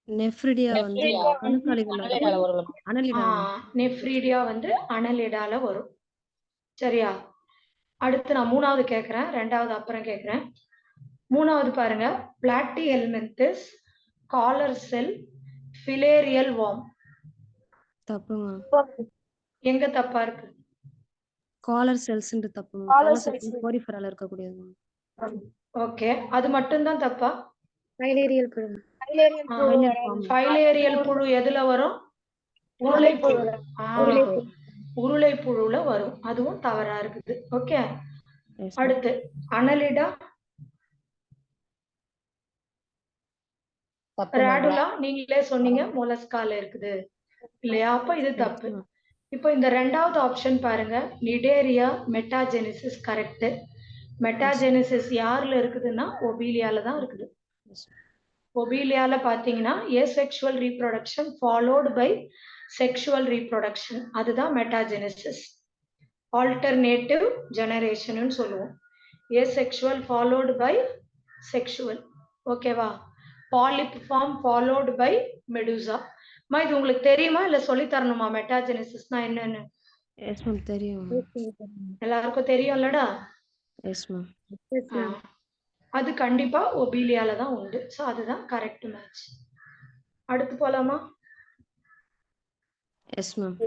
நெஃப்ரிடியா வந்து அணுக்காலிகள்ல வரும். நெஃப்ரீடியா வந்து அனலிடால வரும். சரியா? அடுத்து நான் மூணாவது கேட்கிறேன், ரெண்டாவது அப்புறம் கேட்கிறேன். மூணாவது பாருங்க, பிளாட்டி ஹெல்மின்திஸ், காலர் செல், ஃபிலேரியல் வார்ம். தப்புங்க. எங்க தப்பா இருக்கு? காலர் செல்ஸ்ன்றது தப்புங்க. காலர் செல்ஸ் போரிஃபெரால இருக்க கூடியது. ஓகே, அது மட்டும் தான் தப்பா? ஃபைலேரியல் புழு. ஃபைலேரியல் புழு எதுல வரும்? உருளைப்புழு. உருளைப்புழுல வரும். அதுவும் தவறா இருக்குது. ஓகே, அடுத்து அனலிடா, ராடுலா நீங்களே சொன்னீங்க மொலஸ்கால இருக்குது இல்லையா? அப்ப இது தப்பு. இப்போ இந்த ரெண்டாவது ஆப்ஷன் பாருங்க, நிடேரியா மெட்டாஜெனிசிஸ் கரெக்ட். மெட்டாஜெனிசிஸ் யாருல இருக்குதுன்னா ஒபீலியால தான் இருக்குது. ஒபீலியால பாத்தீங்கன்னா asexual reproduction followed by sexual reproduction, அதுதான் மெட்டாஜெனிசிஸ். ஆல்டர்னேட்டிவ் ஜெனரேஷன் சொல்லுவோம். Asexual followed by sexual. ஓகேவா? Polyp form followed by medusa. இது உங்களுக்கு தெரியுமா இல்ல சொல்லி தரணுமா மெட்டாஜெனிசிஸ்னா என்னன்னு? எஸ் மேம், தெரியும். எல்லாருக்கும் தெரியும்லடா? Yes ma'am. அது கண்டிப்பா ஒபீலியால தான் உண்டு. சோ அதுதான் கரெக்ட் மேட்ச். அடுத்து போலாமா? Yes ma'am.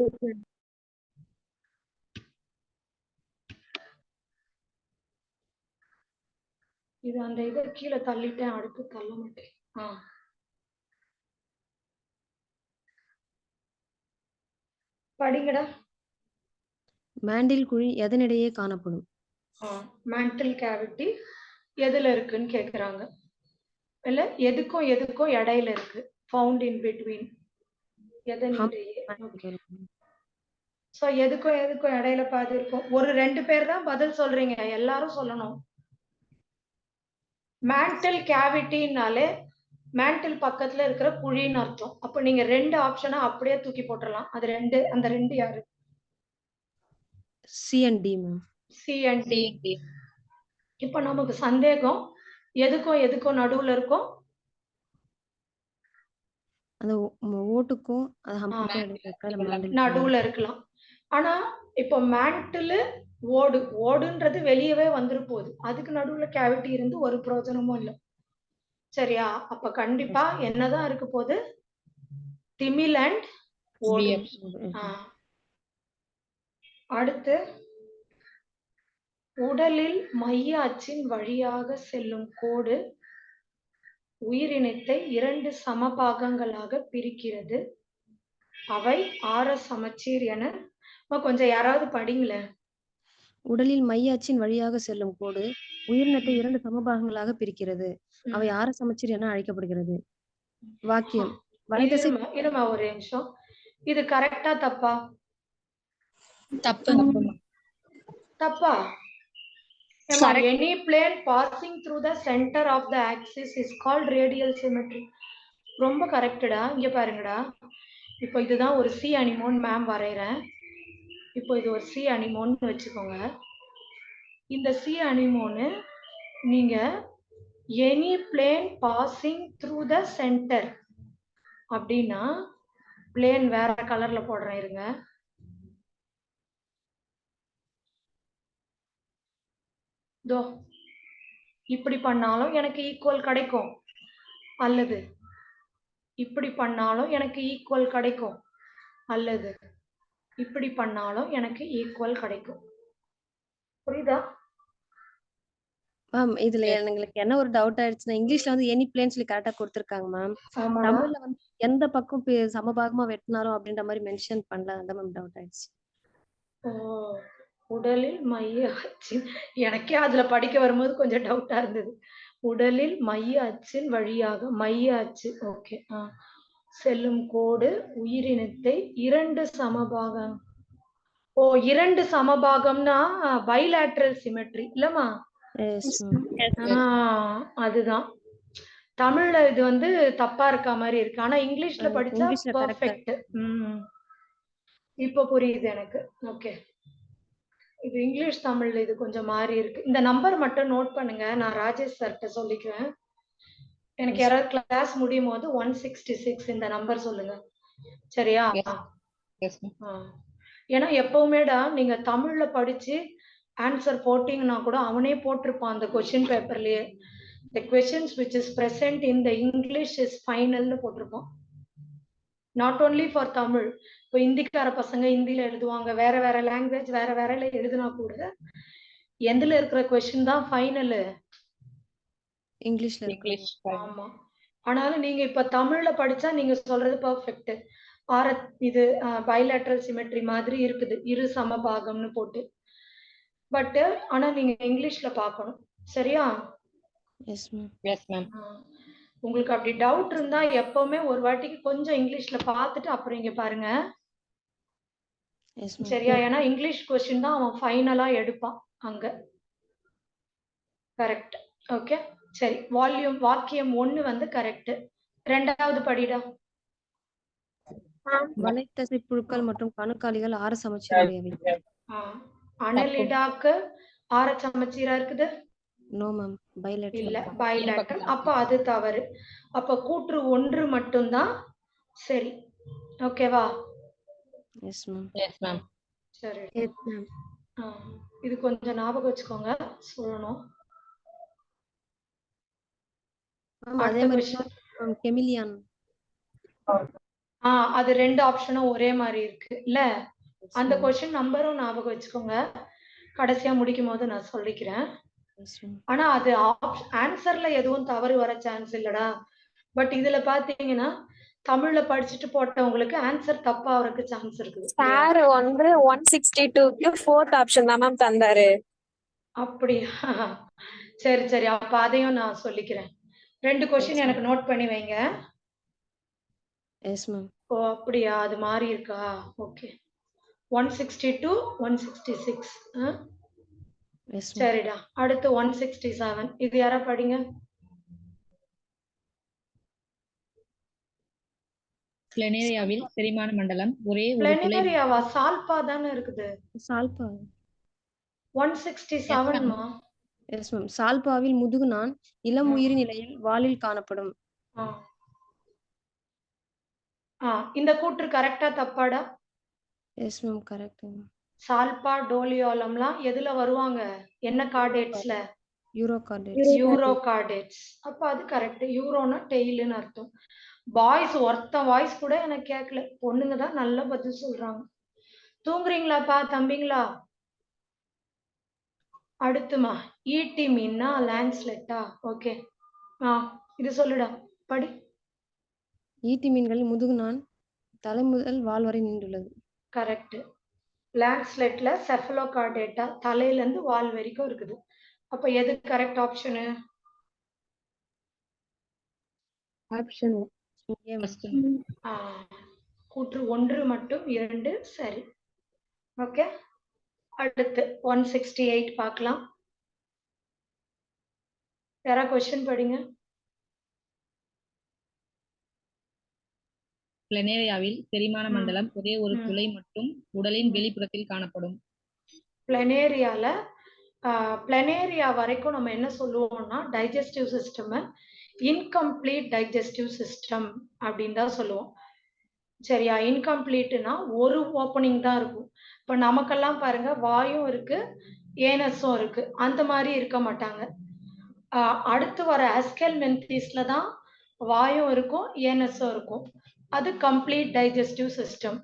இது அந்த இதை கீழே தள்ளிட்டேன், அடுத்து தள்ள மாட்டேன். படிங்கடா. மேண்டில் குழி எதனிடையே காணப்படும்? மேண்டில் கேவிட்டி எதுல இருக்குன்னு கேக்குறாங்க. இல்ல எதுக்கும் எதுக்கும் இடையில இருக்கு. ஃபவுண்ட் இன் பிட்வீன், எதனிடையே. சோ எதுக்கும் எதுக்கும் இடையில பாதி இருக்கும். ஒரு 2 பேர் தான் பதில் சொல்றீங்க, எல்லாரும் சொல்லணும். மேண்டில் கேவிட்டினாலே மேண்டில் பக்கத்துல இருக்கிற குழின்னு அர்த்தம். அப்ப நீங்க 2 ஆப்ஷனா அப்படியே தூக்கி போட்டுறலாம். அது 2, அந்த 2 யாரு? C and D ma'am. C and D. இப்ப நமக்கு சந்தேகம், எதுக்கும் எதுக்கும் நடுவுல இருக்கும்? அந்த ஓட்டுக்கும் அது ஹம்புக்கும் இடையில நடுவுல இருக்கலாம். ஆனா இப்போ மேண்டில் ஓடு, ஓடுன்றது வெளியவே வந்துரு போகுது, அதுக்கு நடுவுல கேவிட்டி இருந்து ஒரு பிரயோஜனமும் இல்லை. சரியா? அப்ப கண்டிப்பா என்னதான் இருக்கு போகுது? திமில் அண்ட் ஓடு. அடுத்து, உடலில் மைய அச்சின் வழியாக செல்லும் கோடு உயிரினத்தை 2 சமபாகங்களாக பிரிக்கிறது. அவை ஆர சமச்சீர் என. கொஞ்சம் யாராவது படிங்களேன். உடலில் மைய அச்சின் வழியாக செல்லும் கோடு உயிரினத்தை 2 சமபாகங்களாக பிரிக்கிறது. அவை ஆர சமச்சீர் என அழைக்கப்படுகிறது. வாக்கியம். இருமா ஒரு நிமிஷம். இது கரெக்டா தப்பா? தப்பா? Any plane passing through the center of the axis is called radial symmetry. ரொம்ப கரெக்டடா. இங்க பாருங்கடா, இப்போ இதுதான் ஒரு சி அனிமோன் மேம் வரையறேன். இப்போ இது ஒரு சி அனிமோன் வச்சுக்கோங்க. இந்த சி அனிமோனு நீங்க any plane passing through the centre அப்படின்னா, பிளேன் வேற கலர்ல போடுறேன் இருங்க. தோ இப்படி பண்ணாலும் எனக்கு ஈக்குவல் கிடைக்கும், அல்லது இப்படி பண்ணாலும் எனக்கு ஈக்குவல் கிடைக்கும், அல்லது இப்படி பண்ணாலும் எனக்கு ஈக்குவல் கிடைக்கும். புரியுதா? மேம் இதுல எங்களுக்கு என்ன ஒரு டவுட் ஆயிடுச்சுன்னா இங்கிலீஷ்ல வந்து எனி பிளேன் சொல்லி கரெக்டா கொடுத்துருக்காங்க மேம். ஆமாடா. தமிழ்ல வந்து எந்த பக்கம் சமபாகமா வெட்டினாரோ அப்படின்ற மாதிரி மென்ஷன் பண்ணல. அந்த மேம் டவுட் ஆயிடுச்சு. ஓ, உடலில் மைய அச்சின் எனக்கே அதுல படிக்க வரும்போது கொஞ்சம் டவுட்டா இருந்தது. உடலில் மைய அச்சின் வழியாக மைய அச்சு ஓகே செல்லும் கோடு உயிரினத்தை 2 சமபாகம். ஓ 2 சமபாகம்னா பைலேட்ரல் சிமெட்ரி இல்லம்மா? Yes ma'am. அதுதான் தமிழ்ல இது வந்து தப்பா இருக்க மாதிரி இருக்கு. ஆனா இங்கிலீஷ்ல படிச்சா இங்கிலீஷ்ல கரெக்டா பெர்ஃபெக்ட். இப்போ புரியுது எனக்கு. ஓகே, இது இங்கிலீஷ் தமிழ்ல இது கொஞ்சம் மாறி இருக்கு. இந்த நம்பர் மட்டும் நோட் பண்ணுங்க. நான் ராஜேஷ் சார்கிட்ட சொல்லிக்குவேன். எனக்கு யாராவது கிளாஸ் முடியும் போது 166 இந்த நம்பர் சொல்லுங்க. சரியா? ஏன்னா எப்பவுமேடா நீங்க தமிழ்ல படிச்சு ஆன்சர் போட்டீங்கன்னா கூட அவனே போட்டிருப்பான் அந்த question பேப்பர்லயே. The questions which is present in the English is final னு போட்டிருப்பான். Not only for Tamil. இப்போ இந்திக்கார பசங்க ஹிந்தியில எழுதுவாங்க, வேற வேற லாங்குவேஜ் வேற வேற எழுதுனா கூட எதுல இருக்கிற கொஸ்டின் தான் ஃபைனல்? இங்கிலீஷ்ல. ஆமா. ஆனாலும் நீங்க இப்ப தமிழ்ல படிச்சா நீங்க சொல்றது பெர்ஃபெக்ட். இது பைலேட்ரல் சிமெட்ரி மாதிரி இருக்குது, 2 சமபாகம்னு போட்டு. பட் ஆனா நீங்க இங்கிலீஷ்ல பார்க்கணும். சரியா? S ma'am. Yes ma'am. உங்களுக்கு அப்படி டவுட் இருந்தா எப்பவுமே ஒரு வாட்டிக்கு கொஞ்சம் இங்கிலீஷ்ல பார்த்துட்டு அப்புறம் இங்க பாருங்க. சரியா? ஏன்னா இங்கிலீஷ் கொஸ்டின் தான் அவன் ஃபைனலா எடுப்பான் அங்க. கரெக்ட். ஓகே சரி, வாக்கியம் 1 வந்து கரெக்ட். 2வது படிடா. வலைத்தசை புழுக்கள் மற்றும் கணுக்காலிகள் ஆர சமச்சீருடையவை. அனலிடாக்கு ஆர சமச்சீரா இருக்குது? No ma'am, bilateral. இல்ல, பைலேட்ரல். அப்ப அது தவறு. அப்ப கூற்று 1 மட்டும்தான் சரி. ஓகேவா? Yes ma'am. Yes ma'am. சரி. Yes ma'am. இது கொஞ்சம் ஞாபகம் வச்சுக்கோங்க, சொல்லணும். அதே மாதிரி கெமிலியான். அது 2 ஆப்ஷனும் ஒரே மாதிரி இருக்கு இல்ல? அந்த क्वेश्चन நம்பரும் ஞாபகம் வச்சுக்கோங்க. கடைசியா முடிக்கும் போது நான் சொல்லிக்கிறேன். ஆனா அது ஆன்சர்ல எதுவும் தவறு வர சான்ஸ் இல்லடா. பட் இதுல பாத்தீங்கன்னா தமிழ்ல படிச்சுட்டு போட்டவங்களுக்கு ஆன்சர் தப்பா வரக்கு சான்ஸ் இருக்குது. சார் வந்து 162க்கு 4th ஆப்ஷன் தான் மேம் தந்தாரு. அப்படியா? சரி சரி, அப்ப அதையும் நான் சொல்லிக்கிறேன். 2 क्वेश्चन எனக்கு நோட் பண்ணி வைங்க. Yes ma'am. ஓ அப்படியா, அது மாறி இருக்கா? ஓகே. 162 166. சரிடா. அடுத்து 167. இது யாரா படிங்க. பிளனேரியாவில் செரிமான மண்டலம் ஒரே ஒரு துளை. பிளனேரியாவா? சால்பா தானே இருக்குது. சால்பா. 167 மா. Yes ma'am. சால்பாவில் முதுகுநான் இளம் உயிர் நிலையில் வாலில் காணப்படும். இந்த கூற்று கரெக்டா தப்பாடா? Yes ma'am, correct. சால்பா டோலியோலம்லாம் எதுல வருவாங்க? என்ன கார்டேட்ஸ்ல? Urochordates. Urochordates. அப்ப அது கரெக்ட். யூரோனா டெய்ல்னு அர்த்தம். பாய்ஸ் ஒருத்த வாய்ஸ் கூட எனக்கு கேட்கல. பொண்ணுங்க தான் நல்ல பதில் சொல்றாங்க. தூங்குறீங்களாப்பா தம்பிங்களா? அடுத்துமா ஈட்டி மீன்னா லான்ஸ்லெட்டா? ஓகே. இது சொல்லுடா, படி. ஈட்டி மீன்களில் முதுகுநான் தலை முதல் வால் வரை நீண்டுள்ளது. கரெக்ட். லான்ஸ்லெட்ல செஃபலோகார்டேட்டா தலையில இருந்து வால் வரைக்கும் இருக்குது. அப்ப எது கரெக்ட் ஆப்ஷன்? ஆப்ஷன் கூற்று 1 மட்டும் 2 சரி. ஓகே. அடுத்து 168 பார்க்கலாம். வேற क्वेश्चन படிங்க. பிளனேரியாவில் செரிமான மண்டலம் ஒரே ஒரு துளை மட்டும் உடலின் வெளிப்புறத்தில் காணப்படும். பிளனேரியா வரைக்கும் நம்ம என்ன சொல்லுவோம்னா digestive system incomplete digestive system அப்படின்னு தான் சொல்லுவோம். சரியா? இன்கம்ப்ளீட்னா ஒரு ஓப்பனிங் தான் இருக்கும். இப்ப நமக்கெல்லாம் பாருங்க வாயும் இருக்கு ஏனஸும் இருக்கு, அந்த மாதிரி இருக்க மாட்டாங்க. அடுத்து வர அஸ்கெல்மென்தீஸ்ல தான் வாயும் இருக்கும் ஏனஸும் இருக்கும். அது கம்ப்ளீட் டைஜஸ்டிவ் சிஸ்டம்.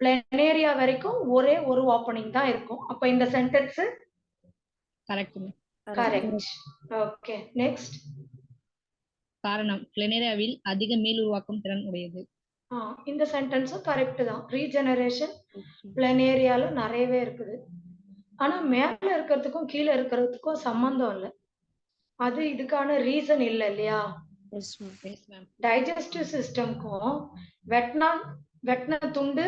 பிளனேரியா வரைக்கும் ஒரே ஒரு ஓப்பனிங் தான் இருக்கும். அப்ப இந்த sentence correct. Correct. Okay, next. காரணம் பிளனேரியாவில் அதிக மீள் உருவாக்கும் திறன் உடையது. இந்த சென்டென்ஸும் கரெக்ட் தான். ரீஜெனரேஷன் பிளனேரியால நிறையவே இருக்குது. ஆனா மேல இருக்கிறதுக்கும் கீழே இருக்கிறதுக்கும் சம்பந்தம் இல்லை. அது இதுக்கான ரீசன் இல்லை இல்லையா? டைஜஸ்டிவ் சிஸ்டம்க்கும் வெட்ன துண்டு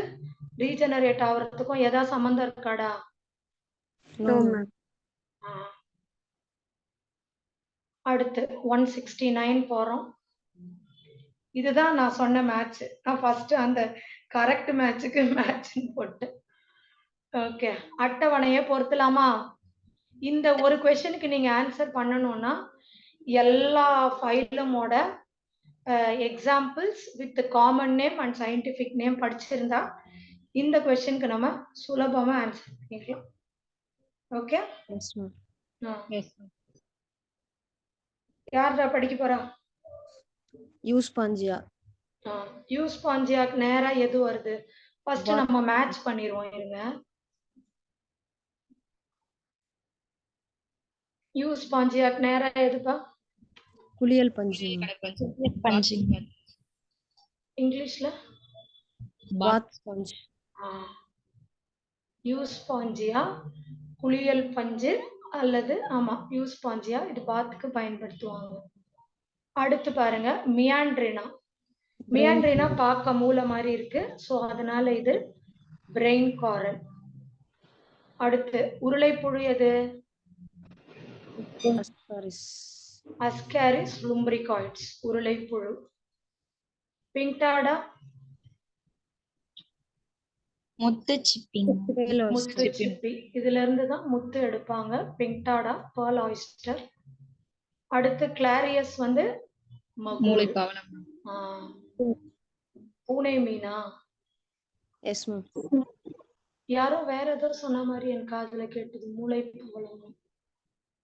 ரீஜெனரேட் ஆகுறதுக்கும் ஏதாவது சம்பந்தம் இருக்காடா? அடுத்து 169 போறோம். இதுதான் நான் சொன்ன மேட்ச். நான் ஃபர்ஸ்ட் அந்த கரெக்ட் மேட்சுக்கு மேட்ச்னு போட்டு. ஓகே, அட்டவணையை பொறுத்தலாமா? இந்த ஒரு क्वेश्चनக்கு நீங்க ஆன்சர் பண்ணணும்னா எல்லா ஃபைலமோட examples with common name and scientific name படிச்சிருந்தா இந்த क्वेश्चनக்கு நம்ம சுலபமா ஆன்சர் பண்ணிக்கலாம். ஓகே, யாரா படிக்க போறா? யூஸ்பாஞ்சியா. யூஸ்பாஞ்சியாக்கு நேரா எது வருது? ஃபர்ஸ்ட் நம்ம மேட்ச் பண்ணிடுவோம். இருங்க, யூஸ்பாஞ்சியாக்கு நேரா எதுப்பா? குளியல் பஞ்சு. இங்கிலீஷ்ல பாத் ஸ்பாஞ்ச். யூஸ்பாஞ்சியா குளியல் பஞ்சு அல்லது ஆமா யூஸ்பாஞ்சியா, இது பாத்துக்கு பயன்படுத்துவாங்க. அடுத்து பாருங்க மியாண்ட்ரினா. மியாண்ட்ரினா பார்க்க மூளை மாதிரி இருக்கு, சோ அதனால இது பிரெயின் காரல். அடுத்து உருளைப்புழு எது? Ascaris lumbricoides, உருளைப்புழு. பிங்டாடா முத்துச்சிப்பி. இதுல இருந்து தான் முத்து எடுப்பாங்க. பிங்டாடா pearl oyster. அடுத்து கிளாரியஸ் வந்து மூளை பவளம். பூனை மீனா? Yes ma'am. யாரோ வேற ஏதோ சொன்ன மாதிரி எனக்கு அதுல கேட்டது, மூளை பவளம்.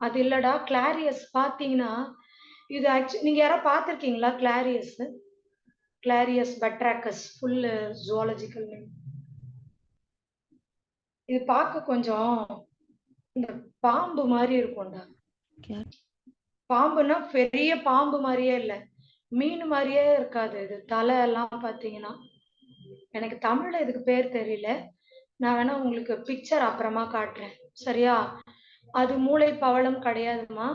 அது இல்லடா, கிளாரியஸ் பாத்தீங்கன்னா இது ஆக்சுவலி நீங்க யாரோ பாத்திருக்கீங்களா? Clarias பட்ராக்கஸ் full zoological name. இது பார்க்க கொஞ்சம் இந்த பாம்பு மாதிரி இருக்கும்டா. பாம்புன்னா பெரிய பாம்பு மாதிரியே இல்ல, மீன் மாதிரியே இருக்காது. இது தலை எல்லாம் பாத்தீங்கன்னா, எனக்கு தமிழ்ல இதுக்கு பேர் தெரியல. நான் வேணா உங்களுக்கு பிக்சர் அப்புறமா காட்டுறேன், சரியா? அது மூளை பவளம் கிடையாதுமா.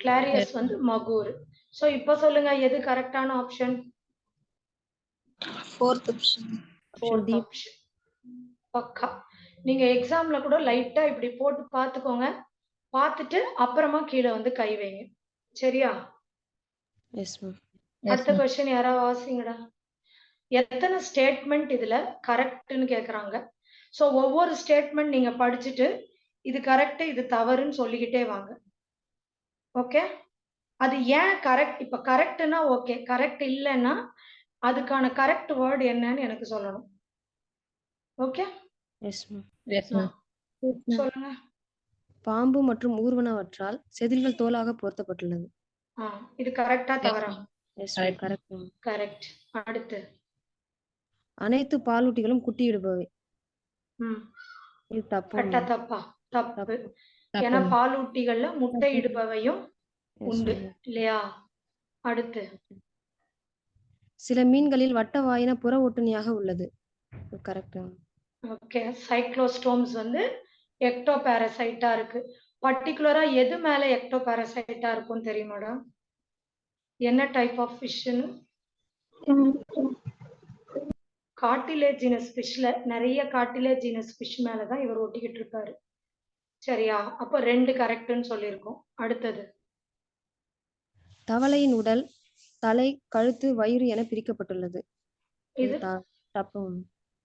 கிளாரியஸ் வந்து மகூர். சோ இப்ப சொல்லுங்க, எது கரெக்டான ஆப்ஷன்? Fourth option. பக்கா. நீங்க எக்ஸாம்ல கூட லைட்டா இப்படி போட்டு பாத்துக்கோங்க, பார்த்துட்டு அப்புறமா கீழே வந்து கை வைங்க, சரியா? Yes ma'am. அடுத்த क्वेश्चन யாராவது வாசிங்கடா. எத்தனை ஸ்டேட்மெண்ட் இதுல கரெக்ட்னு கேக்குறாங்க. சோ ஒவ்வொரு ஸ்டேட்மெண்ட் நீங்க படிச்சுட்டு இது கரெக்ட் இது தவறுன்னு சொல்லிக்கிட்டே வாங்க. ஓகே, அது ஏன் கரெக்ட்? இப்ப கரெக்ட்னா ஓகே, கரெக்ட் இல்லைன்னா அதுக்கான கரெக்ட் வேர்ட் என்னன்னு எனக்கு சொல்லணும். Okay, yes ma'am. சொல்லுங்க. பாம்பு மற்றும் ஊர்வனவற்றால் செதில்கள் தோலாக பொருத்தப்பட்டுள்ளது. இது கரெக்டா தவறா? S ma'am, correct ma'am. Correct. அடுத்து அனைத்து பாலூட்டிகளும் குட்டியிடுபவை. இது தப்பு. தப்பா? தப்பு. ஏன்னா பாலூட்டிகள்ல முட்டையிடுபவையும் உண்டு இல்லையா? அடுத்து சில மீன்களில் வட்ட வாயின புற ஒட்டுண்ணியாக உள்ளது. கரெக்ட். ஓகே, சைக்ளோஸ்டோம்ஸ் வந்து எக்டோபாரசைட்டா இருக்கு. பர்டிகுலரா எது மேல எக்டோபாரசைட்டா இருக்கும் தெரியுமாடா? என்ன டைப் ஆஃப் ஃபிஷ்னு? கார்டிலேஜினஸ் ஃபிஷ்ல நிறைய கார்டிலேஜினஸ் ஃபிஷ் மேலதான் இவர் ஒட்டிக்கிட்டு இருக்காரு, சரியா? அப்ப 2 கரெக்ட்னு சொல்லியிருக்கோம். அடுத்தது தவளையின் உடல் தலை, கழுத்து, வயிறு என பிரிக்கப்பட்டுள்ளது. இது தப்பு.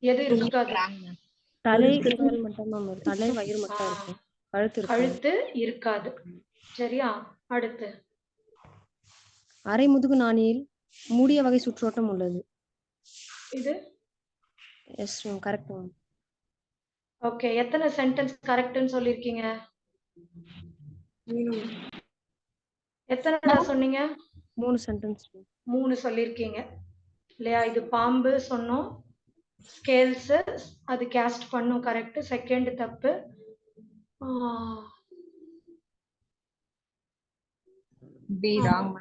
எது இருக்காது? தலை மட்டும், தலை வயிறு மட்டும் இருக்கும், கழுத்து இருக்காது, சரியா? அடுத்து அரை முதுகு நாணியில் மூடிய வகை சுற்றோட்டம் உள்ளது. இது S ma'am, correct ma'am. Okay, எத்தனை சென்டென்ஸ் கரெக்ட்னு சொல்லிருக்கீங்க? எத்தனை சொன்னீங்க? 3 சென்டென்ஸ். 3 சொல்லிருக்கீங்க இல்லையா? இது பாம்பு சொன்னோம், ஸ்கேல்ஸ் அது கேஸ்ட் பண்ணும் கரெக்ட். செகண்ட் தப்பு. D wrong.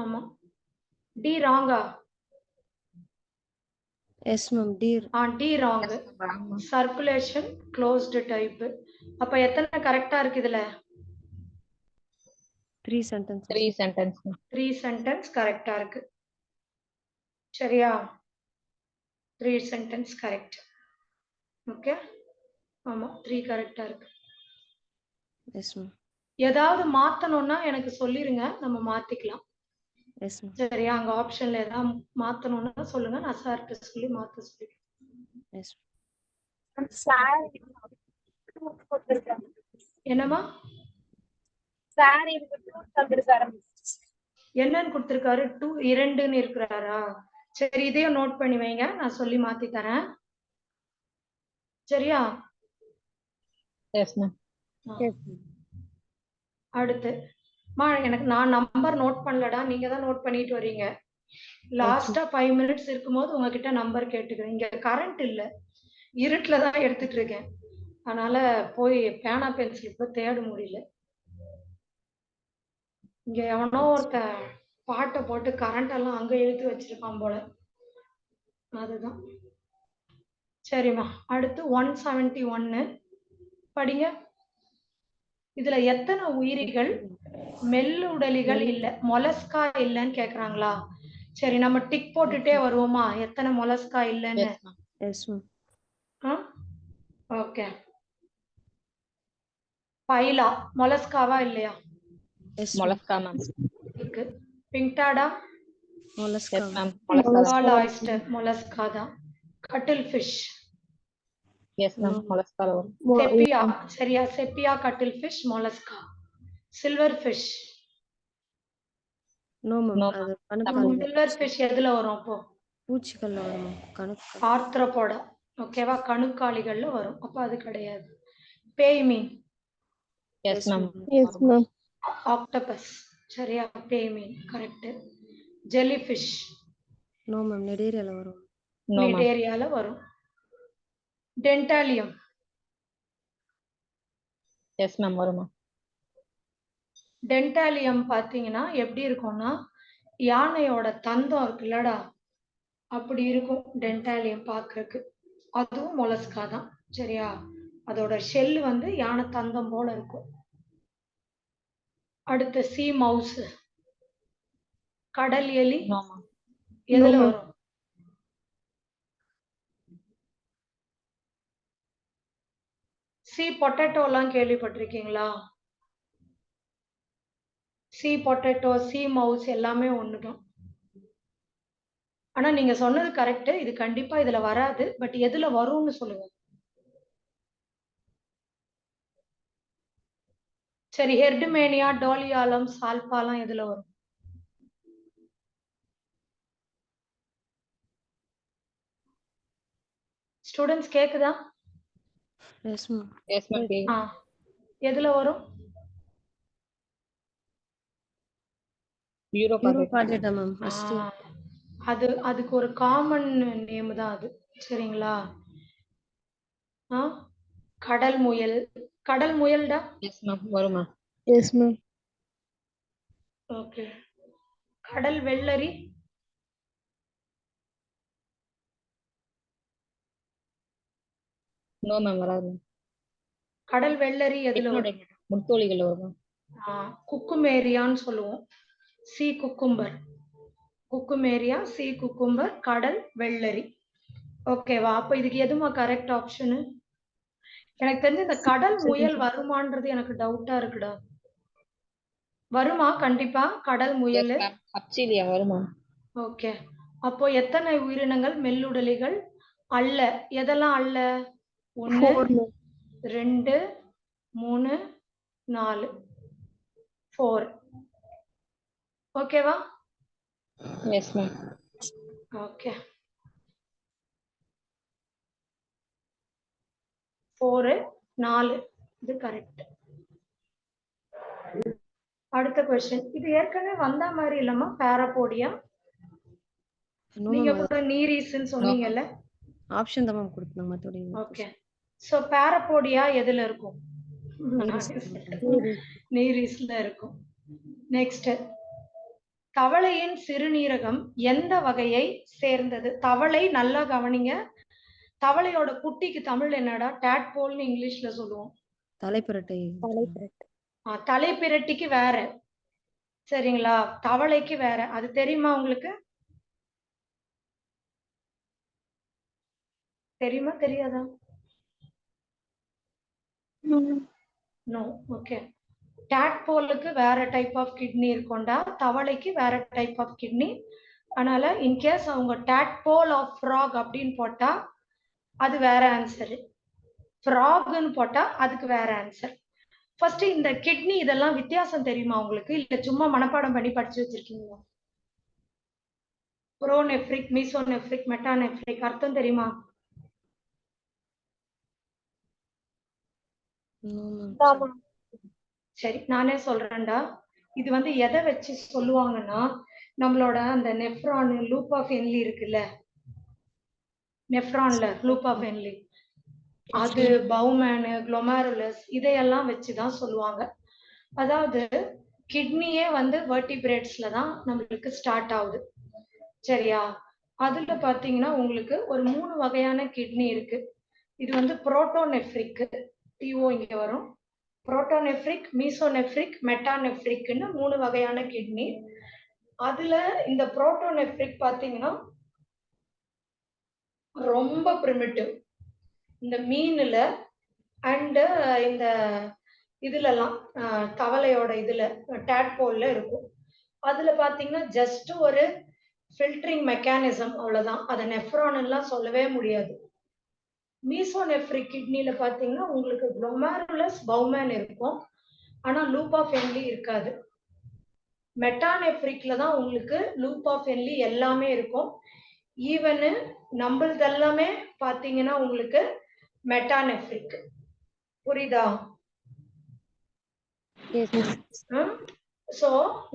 ஆமா டி ராங்கா? Yes ma'am. D wrong. Circulation closed type. அப்ப எத்தனை கரெக்டா இருக்கு இதுல? 3 சென்டென்ஸ். 3 சென்டென்ஸ் கரெக்டா இருக்கு. சரியா? 3 சென்டென்ஸ் கரெக்ட். ஓகே. ஆமா 3 கரெக்டா இருக்கு. Yes ma'am. ஏதாவது மாத்தணும்னா எனக்கு சொல்லிருங்க, நம்ம மாத்திக்கலாம். S ma'am. சரியா? அங்க ஆப்ஷன்ல ஏதாவது மாத்தணும்னா சொல்லுங்க, நான் சார்கிட்ட சொல்லி மாத்த சொல்லிடுறேன். எஸ். என்னமா? என்னன்னு கொடுத்திருக்காரு? 2ன்னு இருக்கிறாரா? சரி, இதையும் நோட் பண்ணி வைங்க, நான் சொல்லி மாத்தி தரேன். சரியா? அடுத்து எனக்கு நான் நம்பர் நோட் பண்ணலடா, நீங்க தான் நோட் பண்ணிட்டு வரீங்க. லாஸ்டா 5 மினிட்ஸ் இருக்கும்போது உங்ககிட்ட நம்பர் கேட்டுக்கிறேன். இங்க கரண்ட் இல்ல, இருட்டுல தான் எடுத்துட்டு இருக்கேன். அதனால போய் பேனா பென்சில் இப்ப தேட முடியல. இங்க எவனோ ஒருத்த பாட்டை போட்டு கரண்ட் எல்லாம் அங்க இழுத்து வச்சிருக்கான் போல, அதுதான். சரிம்மா, அடுத்து 171 படிங்க. இதுல எத்தனை உயிரிகள் மெல்லுடலிகள் இல்ல, மொலஸ்கா இல்லன்னு கேக்குறாங்களா? சரி, நம்ம டிக் போட்டுட்டே வருவோமா எத்தனை மொலஸ்கா இல்லன்னு? ஓகே. பைலா மொலஸ்காவா இல்லையா? Mollusca ma'am. இருக்கு. பிங்டாடா மொலஸ்கா. ஆயிஸ்டர் மொலஸ்கா தான். கட்டில் ஃபிஷ். எஸ் மேம், மொலஸ்கா வரும். செப்பியா, சரியா? Sepia cuttlefish mollusca. Silverfish. No ma'am. அது கணுக்காலி. சில்வர் ஃபிஷ் எதுல வரும் அப்போ? பூச்சிகள்ல வரும். கணுக்கு. ஆர்த்ரோபோடா. ஓகேவா? கணுக்காலிகள்ல வரும், அப்ப அது கிடையாது. பேய் மீன். Yes ma'am. ஆக்டோபஸ். சரியா? பேய் மீன் correct. Jelly fish. No ma'am. நெடேரியால வரும். நெடேரியால வரும். டென்டாலியம். எஸ் மேம், வரும். டென்டாலியம் பாத்தீங்கன்னா எப்படி இருக்கும்னா, யானையோட தந்தம் இருக்குல்லடா, அப்படி இருக்கும் டென்டாலியம் பாக்குறதுக்கு. அதுவும் மொலஸ்கா தான். சரியா? அதோட ஷெல் வந்து யானை தந்தம் போல இருக்கும். அடுத்த சி மவுஸ், கடல் எலி. எதுல வரும்? சி பொட்டேட்டோ எல்லாம் கேள்விப்பட்டிருக்கீங்களா? சி பொட்டேட்டோ, சி மவுஸ் எல்லாமே ஒண்ணுதான். ஆனா நீங்க சொன்னது கரெக்ட், இது கண்டிப்பா இதுல வராது. பட் எதுல வரும்னு சொல்லுங்க. சரி, ஹெர்டுமேனியா, டோலியாலம், சால்பாலாம் எதுல வரும்? ஸ்டூடெண்ட்ஸ் கேக்குதா? S ma'am. Yes ma'am. எதுல வரும்? யூரோபாடேட்டா மேம். அதுக்கு ஒரு காமன் நேம் தான் அது. சரிங்களா? கடல் முயல். கடல் முயல்டா? எஸ் மேம், வருமா? S ma'am. ஓகே. கடல் வெள்ளரி. நோ மேம், வராது. கடல் வெள்ளரி எதுல வரும்? முத்தோலிகள் வரும். குக்குமேரியான்னு சொல்லுவோம். Sea cucumber. Cucumaria, sea cucumber, கடல் வெள்ளரி. ஓகேவா? அப்ப இதுக்கு எதுமா கரெக்ட் ஆப்ஷன்? எனக்கு தெரிஞ்சு இந்த கடல் முயல் வருமான்றது எனக்கு டவுட்டா இருக்குடா. வருமா? கண்டிப்பா கடல் முயல். அப்சிலியா வருமா? ஓகே. அப்போ எத்தனை உயிரினங்கள் மெல்லுடலிகள் அல்ல? எதெல்லாம் அல்ல? 1 2 3 4 4. ஓகேவா? Yes ma'am. ஓகே. 4 4 இது கரெக்ட். அடுத்த क्वेश्चन. இது ஏற்கனவே வந்த மாதிரி இல்லமா? பாராபோடியா. நோ நீங்க மேம். கூட நீரீஸ்ன்னு சொன்னீங்கல்ல. ஆப்ஷன் தான் மேம் கொடுத்தாங்க மத்தபடி ஓகே. சோ பாரபோடியா எதுல இருக்கும்? நீரீஸ்ல இருக்கும். நெக்ஸ்ட், தவளையின் சிறுநீரகம் எந்த வகையை சேர்ந்தது? தவளை நல்லா கவனிங்க. தவளையோட குட்டிக்கு தமிழ் என்னடா? டேட்போல்னு இங்கிலீஷ்ல சொல்லுவோம். தலைப்பிரட்டை. தலைப்பிரட்டிக்கு வேற, சரிங்களா? தவளைக்கு வேற. அது தெரியுமா உங்களுக்கு? தெரியுமா தெரியாதா? நோ. ஓகே. டேட்போலுக்கு வேற டைப் ஆஃப் கிட்னி இருக்கும்டா, தவளைக்கு வேற டைப் ஆஃப் கிட்னி. அதனால இன்கேஸ் அவங்க டேட்போல் ஆஃப் ஃப்ராக் அப்படின்னு போட்டா அது வேற ஆன்சர், ஃப்ராக்னு போட்டா அதுக்கு வேற ஆன்சர். ஃபர்ஸ்ட் இந்த கிட்னி இதெல்லாம் வித்தியாசம் தெரியுமா உங்களுக்கு, இல்ல சும்மா மனப்பாடம் பண்ணி படிச்சு வச்சிருக்கீங்களா? ப்ரோநெஃப்ரிக், மீசோநெஃப்ரிக், மெட்டாநெஃப்ரிக் அர்த்தம் தெரியுமா? சரி, நானே சொல்றேன்டா. இது வந்து எதை வச்சு சொல்லுவாங்கன்னா, நம்மளோட அந்த நெஃப்ரான் லூப் ஆஃப் ஹென்லி இருக்குல்ல, நெஃப்ரான்ல லூப் ஆஃப் ஹென்லி, அது பவுமேனு, குளோமருலஸ் இதையெல்லாம் வச்சுதான் சொல்லுவாங்க. அதாவது கிட்னியே வந்து வெர்டிபிரேட்ஸ்ல தான் நம்மளுக்கு ஸ்டார்ட் ஆகுது, சரியா? அதுல பாத்தீங்கன்னா உங்களுக்கு ஒரு 3 வகையான கிட்னி இருக்கு. இது வந்து புரோட்டோநெஃப்ரிக், டிஓ இங்க வரும், புரோட்டோநெஃப்ரிக், மீசோநெஃப்ரிக், மெட்டாநெஃப்ரிக்னு 3 வகையான கிட்னி. அதுல இந்த புரோட்டோநெஃப்ரிக் பாத்தீங்கன்னா ரொம்ப பிரிமிட்டிவ். இந்த மீன்ல அண்ட் இந்த இதுலலாம் தவளையோட இதுல டேட்போல்ல இருக்கும். அதுல பாத்தீங்கன்னா ஜஸ்ட் ஒரு ஃபில்டரிங் மெக்கானிசம், அவ்வளவுதான். அதை நெஃப்ரான் எல்லாம் சொல்லவே முடியாது. மீசோநெஃப்ரிக் கிட்னில பாத்தீங்கன்னா உங்களுக்கு குளோமருலஸ், பவுமேன் இருக்கும், ஆனா லூப் ஆஃப் ஹென்லி இருக்காது. மெட்டாநெஃப்ரிக்ல தான் உங்களுக்கு லூப் ஆஃப் ஹென்லி எல்லாமே இருக்கும். ஈவன் நம்மளது எல்லாமே பாத்தீங்கன்னா உங்களுக்கு மெட்டாநெஃப்ரிக். புரியுதா? சோ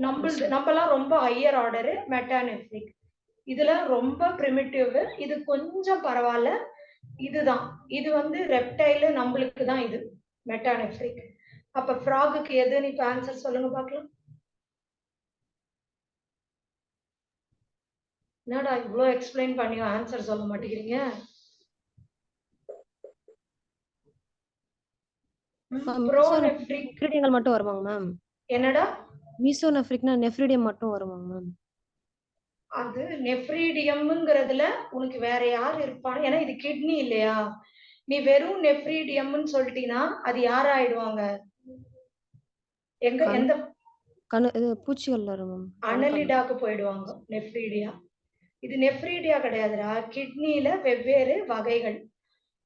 நம்மலாம் ரொம்ப ஹையர் ஆர்டர் மெட்டாநெஃப்ரிக். இதுல ரொம்ப பிரிமிட்டிவ், இது கொஞ்சம் பரவாயில்ல. இதுதான், இது வந்து ரெப்டைல், நம்மளுக்கு தான் இது மெட்டாநெஃப்ரிக். அப்ப ஃப்ராகுக்கு எதுன்னு இப்ப ஆன்சர் சொல்லுங்க பார்க்கலாம். என்னடா இவ்வளோ எக்ஸ்பிளைன் பண்ணி ஆன்சர் சொல்ல மாட்டேங்கிறீங்க? நெஃப்ரிடியங்கள் மட்டும் வருவாங்க மேம். என்னடா? மீசோநெஃப்ரிக்னா நெஃப்ரிடியம் மட்டும் வருவாங்க மேம். அது நெஃப்ரிடியம்ங்கிறதுல உனக்கு வேற யார் இருப்பாங்க? ஏன்னா இது கிட்னி இல்லையா? நீ வெறும் நெஃப்ரிடியம்னு சொல்லிட்டீங்கன்னா அது யார் ஆயிடுவாங்க? எங்க எந்த பூச்சிகள் வரும், அனலிடாக்கு போயிடுவாங்க நெஃப்ரிடியா. இது நெஃப்ரிடியா கிடையாதுடா, கிட்னில வெவ்வேறு வகைகள்.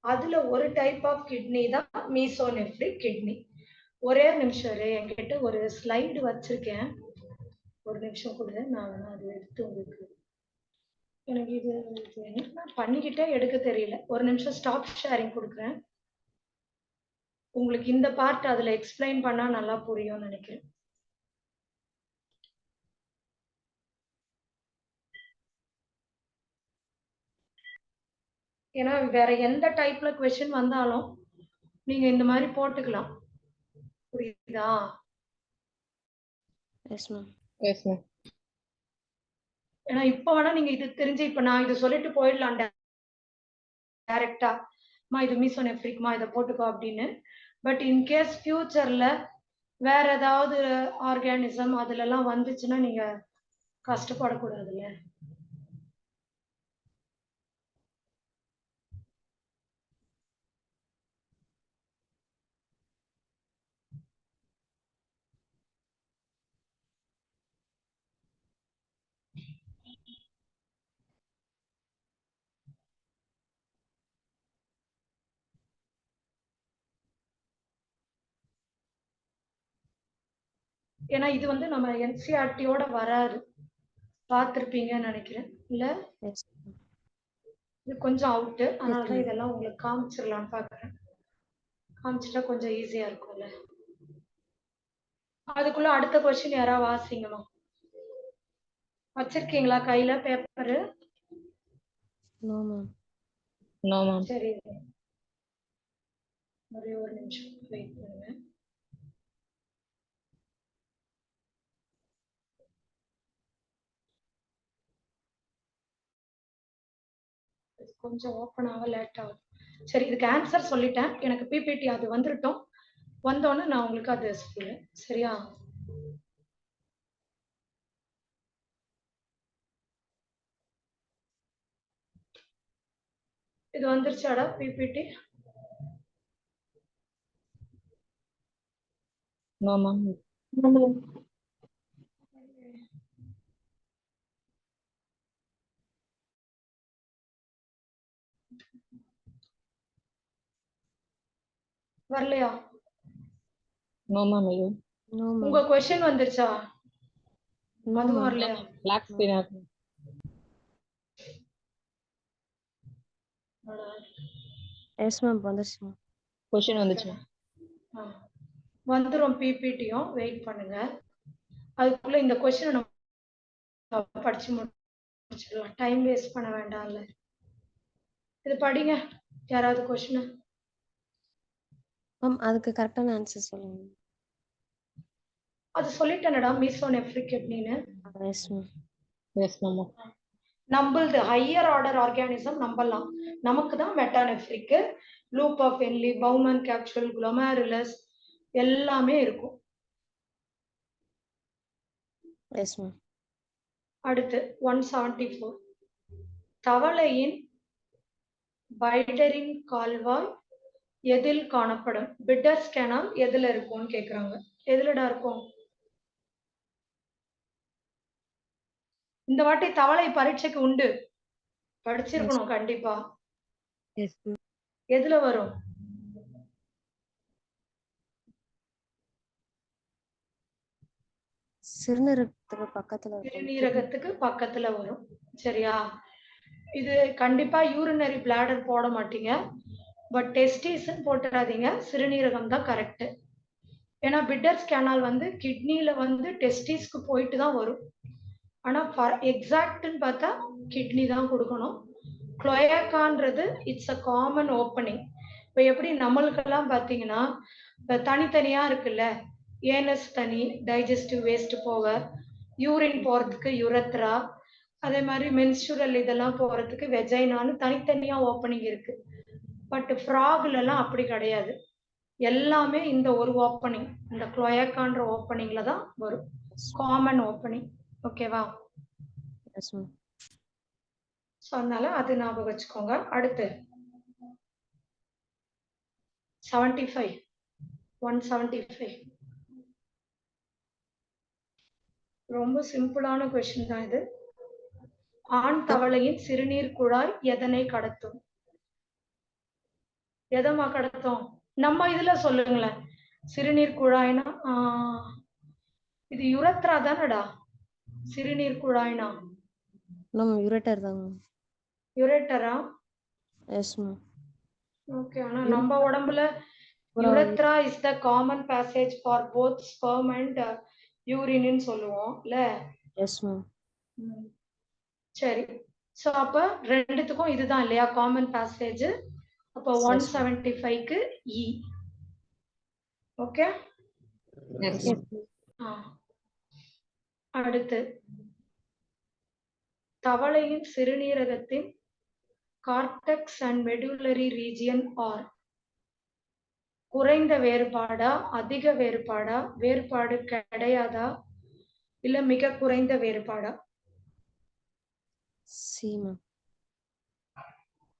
அதுல ஒரு டைப் ஆஃப் கிட்னி தான் மீசோநெஃப்ரிக் கிட்னி. ஒரே நிமிஷம் என்கிட்ட ஒரு ஸ்லைடு வச்சிருக்கேன், ஒரு நிமிஷம் கூட நான் அது எடுத்து உங்களுக்கு, எனக்கு இது என்ன பண்ணிக்கிட்டே எடுக்க தெரியல. ஒரு நிமிஷம் ஸ்டாப் ஷேரிங் கொடுக்குறேன். உங்களுக்கு இந்த பார்ட் அதுல எக்ஸ்பிளைன் பண்ணா நல்லா புரியும்னு நினைக்கிறேன். ஏன்னா வேற எந்த டைப்ல क्वेश्चन வந்தாலும் நீங்க இந்த மாதிரி போட்டுக்கலாம். புரியுதா? S ma'am. Yes ma'am. ஏன்னா இப்ப வேணா நீங்க இது தெரிஞ்சு இப்ப நான் இது சொல்லிட்டு போயிடலாம் டைரக்டா, இது மீசோநெஃப்ரிக்மா இதை போட்டுக்கோ அப்படின்னு. பட் இன்கேஸ் ஃபியூச்சர்ல வேற ஏதாவது ஆர்கானிசம் அதுல எல்லாம் வந்துச்சுன்னா நீங்க கஷ்டப்படக்கூடாதுல்ல. ஏன்னா இது வந்து நம்ம என்சிஆர்டியோட வராது, பார்த்திருப்பீங்கன்னு நினைக்கிறேன் இல்ல? இது கொஞ்சம் அவுட், அதனாலதான் இதெல்லாம் உங்களுக்கு காமிச்சிடலாம்னு பாக்குறேன். காமிச்சிட்டா கொஞ்சம் ஈஸியா இருக்கும்ல. அதுக்குள்ள அடுத்த क्वेश्चन யாராவது வாசிங்கம்மா. வச்சிருக்கீங்களா கையில paper? No ma'am. No ma'am. சரி, ஒரே ஒரு நிமிஷம் வெயிட் பண்ணுங்க. கொஞ்சம் ஓப்பன் ஆக லேட் ஆகும். சரி, இதுக்கு ஆன்சர் சொல்லிட்டேன். எனக்கு பிபிடி அது வந்துட்டோம். வந்தோடனே நான் உங்களுக்கு அது சொல்லுவேன். சரியா? இது வந்துருச்சாடா பிபிடி? No ma'am. வரலையா? No ma'am. ஐயோ. No ma'am. உங்க கொஸ்டின் வந்துருச்சா? நோ அதுவும் மேம். வரலையா? பிளாக் ஸ்கிரீன் இருக்கு. எஸ் மேம் வந்துருச்சு மேம். கொஸ்டின் வந்துச்சு. வந்துரும் பிபிடியும். வெயிட் பண்ணுங்க. அதுக்குள்ள இந்த கொஸ்டின் நம்ம படிச்சு முடிச்சிடலாம். டைம் வேஸ்ட் பண்ண வேண்டாம்ல. இது படிங்க யாராவது கொஸ்டின். மேம் அதுக்கு கரெக்டான ஆன்சர் சொல்லுங்க. அது சொல்லிட்டேனடா, மீசோனெஃப்ரிக் எப்படின்னு. S ma'am. Yes ma'am. நம்மளது ஹையர் ஆர்டர் ஆர்கானிசம் நம்பலாம். நமக்கு தான் metanephric, loop of என்லி, Bowman capsule, குளோமேருலஸ் எல்லாமே இருக்கும். S ma'am. அடுத்து 174. தவளையின் பைடரின் கால்வாய் எதில் காணப்படும்? பிட்டர்ஸ் கேனால் எதுல இருக்கும்னு கேக்குறாங்க. எதுலடா இருக்கும்? இந்த வாட்டி தவளை பரீட்சைக்கு உண்டு, படிச்சிருக்கணும் கண்டிப்பா. Yes ma'am. எதுல வரும்? சிறுநீரகத்துக்கு பக்கத்துல இருக்கும். சிறுநீரகத்துக்கு பக்கத்துல வரும். சரியா? இது கண்டிப்பா யூரினரி பிளாடர் போட மாட்டீங்க. பட் டெஸ்டிஸ் போட்டுறாதீங்க. சிறுநீரகம் தான் கரெக்ட். ஏன்னா பிட்டர்ஸ் கேனால் வந்து கிட்னில வந்து டெஸ்டிஸ்க்கு போயிட்டு தான் வரும். ஆனா எக்ஸாக்ட்னு பார்த்தா கிட்னி தான் கொடுக்கணும். குளோயாக்கான்றது இட்ஸ் அ காமன் ஓப்பனிங். இப்போ எப்படி நம்மளுக்கெல்லாம் பார்த்தீங்கன்னா தனித்தனியா இருக்குல்ல, ஏனஸ் தனி, டைஜஸ்டிவ் வேஸ்ட் போக, யூரின் போறதுக்கு யுரத்ரா, அதே மாதிரி மென்ஸ்ட்ரல் இதெல்லாம் போறதுக்கு வெஜைனான்னு தனித்தனியா ஓப்பனிங் இருக்கு. பட் ஃப்ராக்லாம் அப்படி கிடையாது. எல்லாமே இந்த ஒரு ஓப்பனிங், இந்த குளோயாக்கான்ற ஓப்பனிங்ல தான் வரும். Common opening. ஓகேவா? Yes ma'am. ஸோ அதனால அது ஞாபகம் வச்சுக்கோங்க. அடுத்து 75. 175 ரொம்ப சிம்பிளான கொஸ்டின் தான் இது. ஆண் தவளையின் சிறுநீர் குழாய் எதனை கடத்தும்? எதமா கடத்தும்? நம்ம இதுல சொல்லுங்களேன். சிறுநீர் குழாய்னா இது யுரத்ரா தானடா. சிறுநீர் குழாய்னா மேம் யூரேட்டர் தான் மேம். யுரேட்டரா? Yes ma'am. ஓகே. ஆனா நம்ம உடம்புல urethra is the common passage for both sperm and urine ன்னு சொல்லுவோம் இல்ல? S ma'am. சரி. சோ அப்ப ரெண்டுத்துக்கும் இதுதான் இல்லையா காமன் பாசேஜ். அப்ப 175க்கு E. ஓகே? அடுத்து தவளையின் சிறுநீரகத்தின் cortex and medullary region are குறைந்த வேறுபாடா, அதிக வேறுபாடா, வேறுபாடு கிடையாதா, இல்ல மிக குறைந்த வேறுபாடா? C ma'am.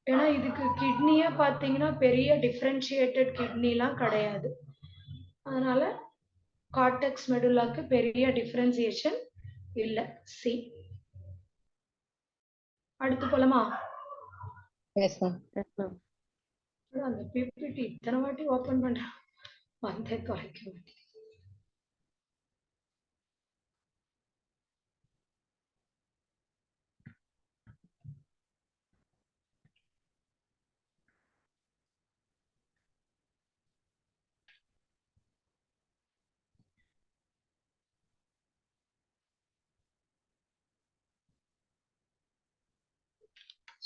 ஏன்னா இதுக்கு கிட்னிய பாத்தீங்கன்னா பெரிய டிஃபரன்ஷியேட்டட் கிட்னிலாம் கிடையாது. அதனால கார்டெக்ஸ் மெடுலாக்கு பெரிய டிஃபரன்சியேஷன் இல்ல. சி. அடுத்து போலாமா? Yes ma'am. Yes ma'am. அந்த பிபிடி இத்தனை வாட்டி ஓபன் பண்ற வந்தே தொலைக்க மாட்டேன்.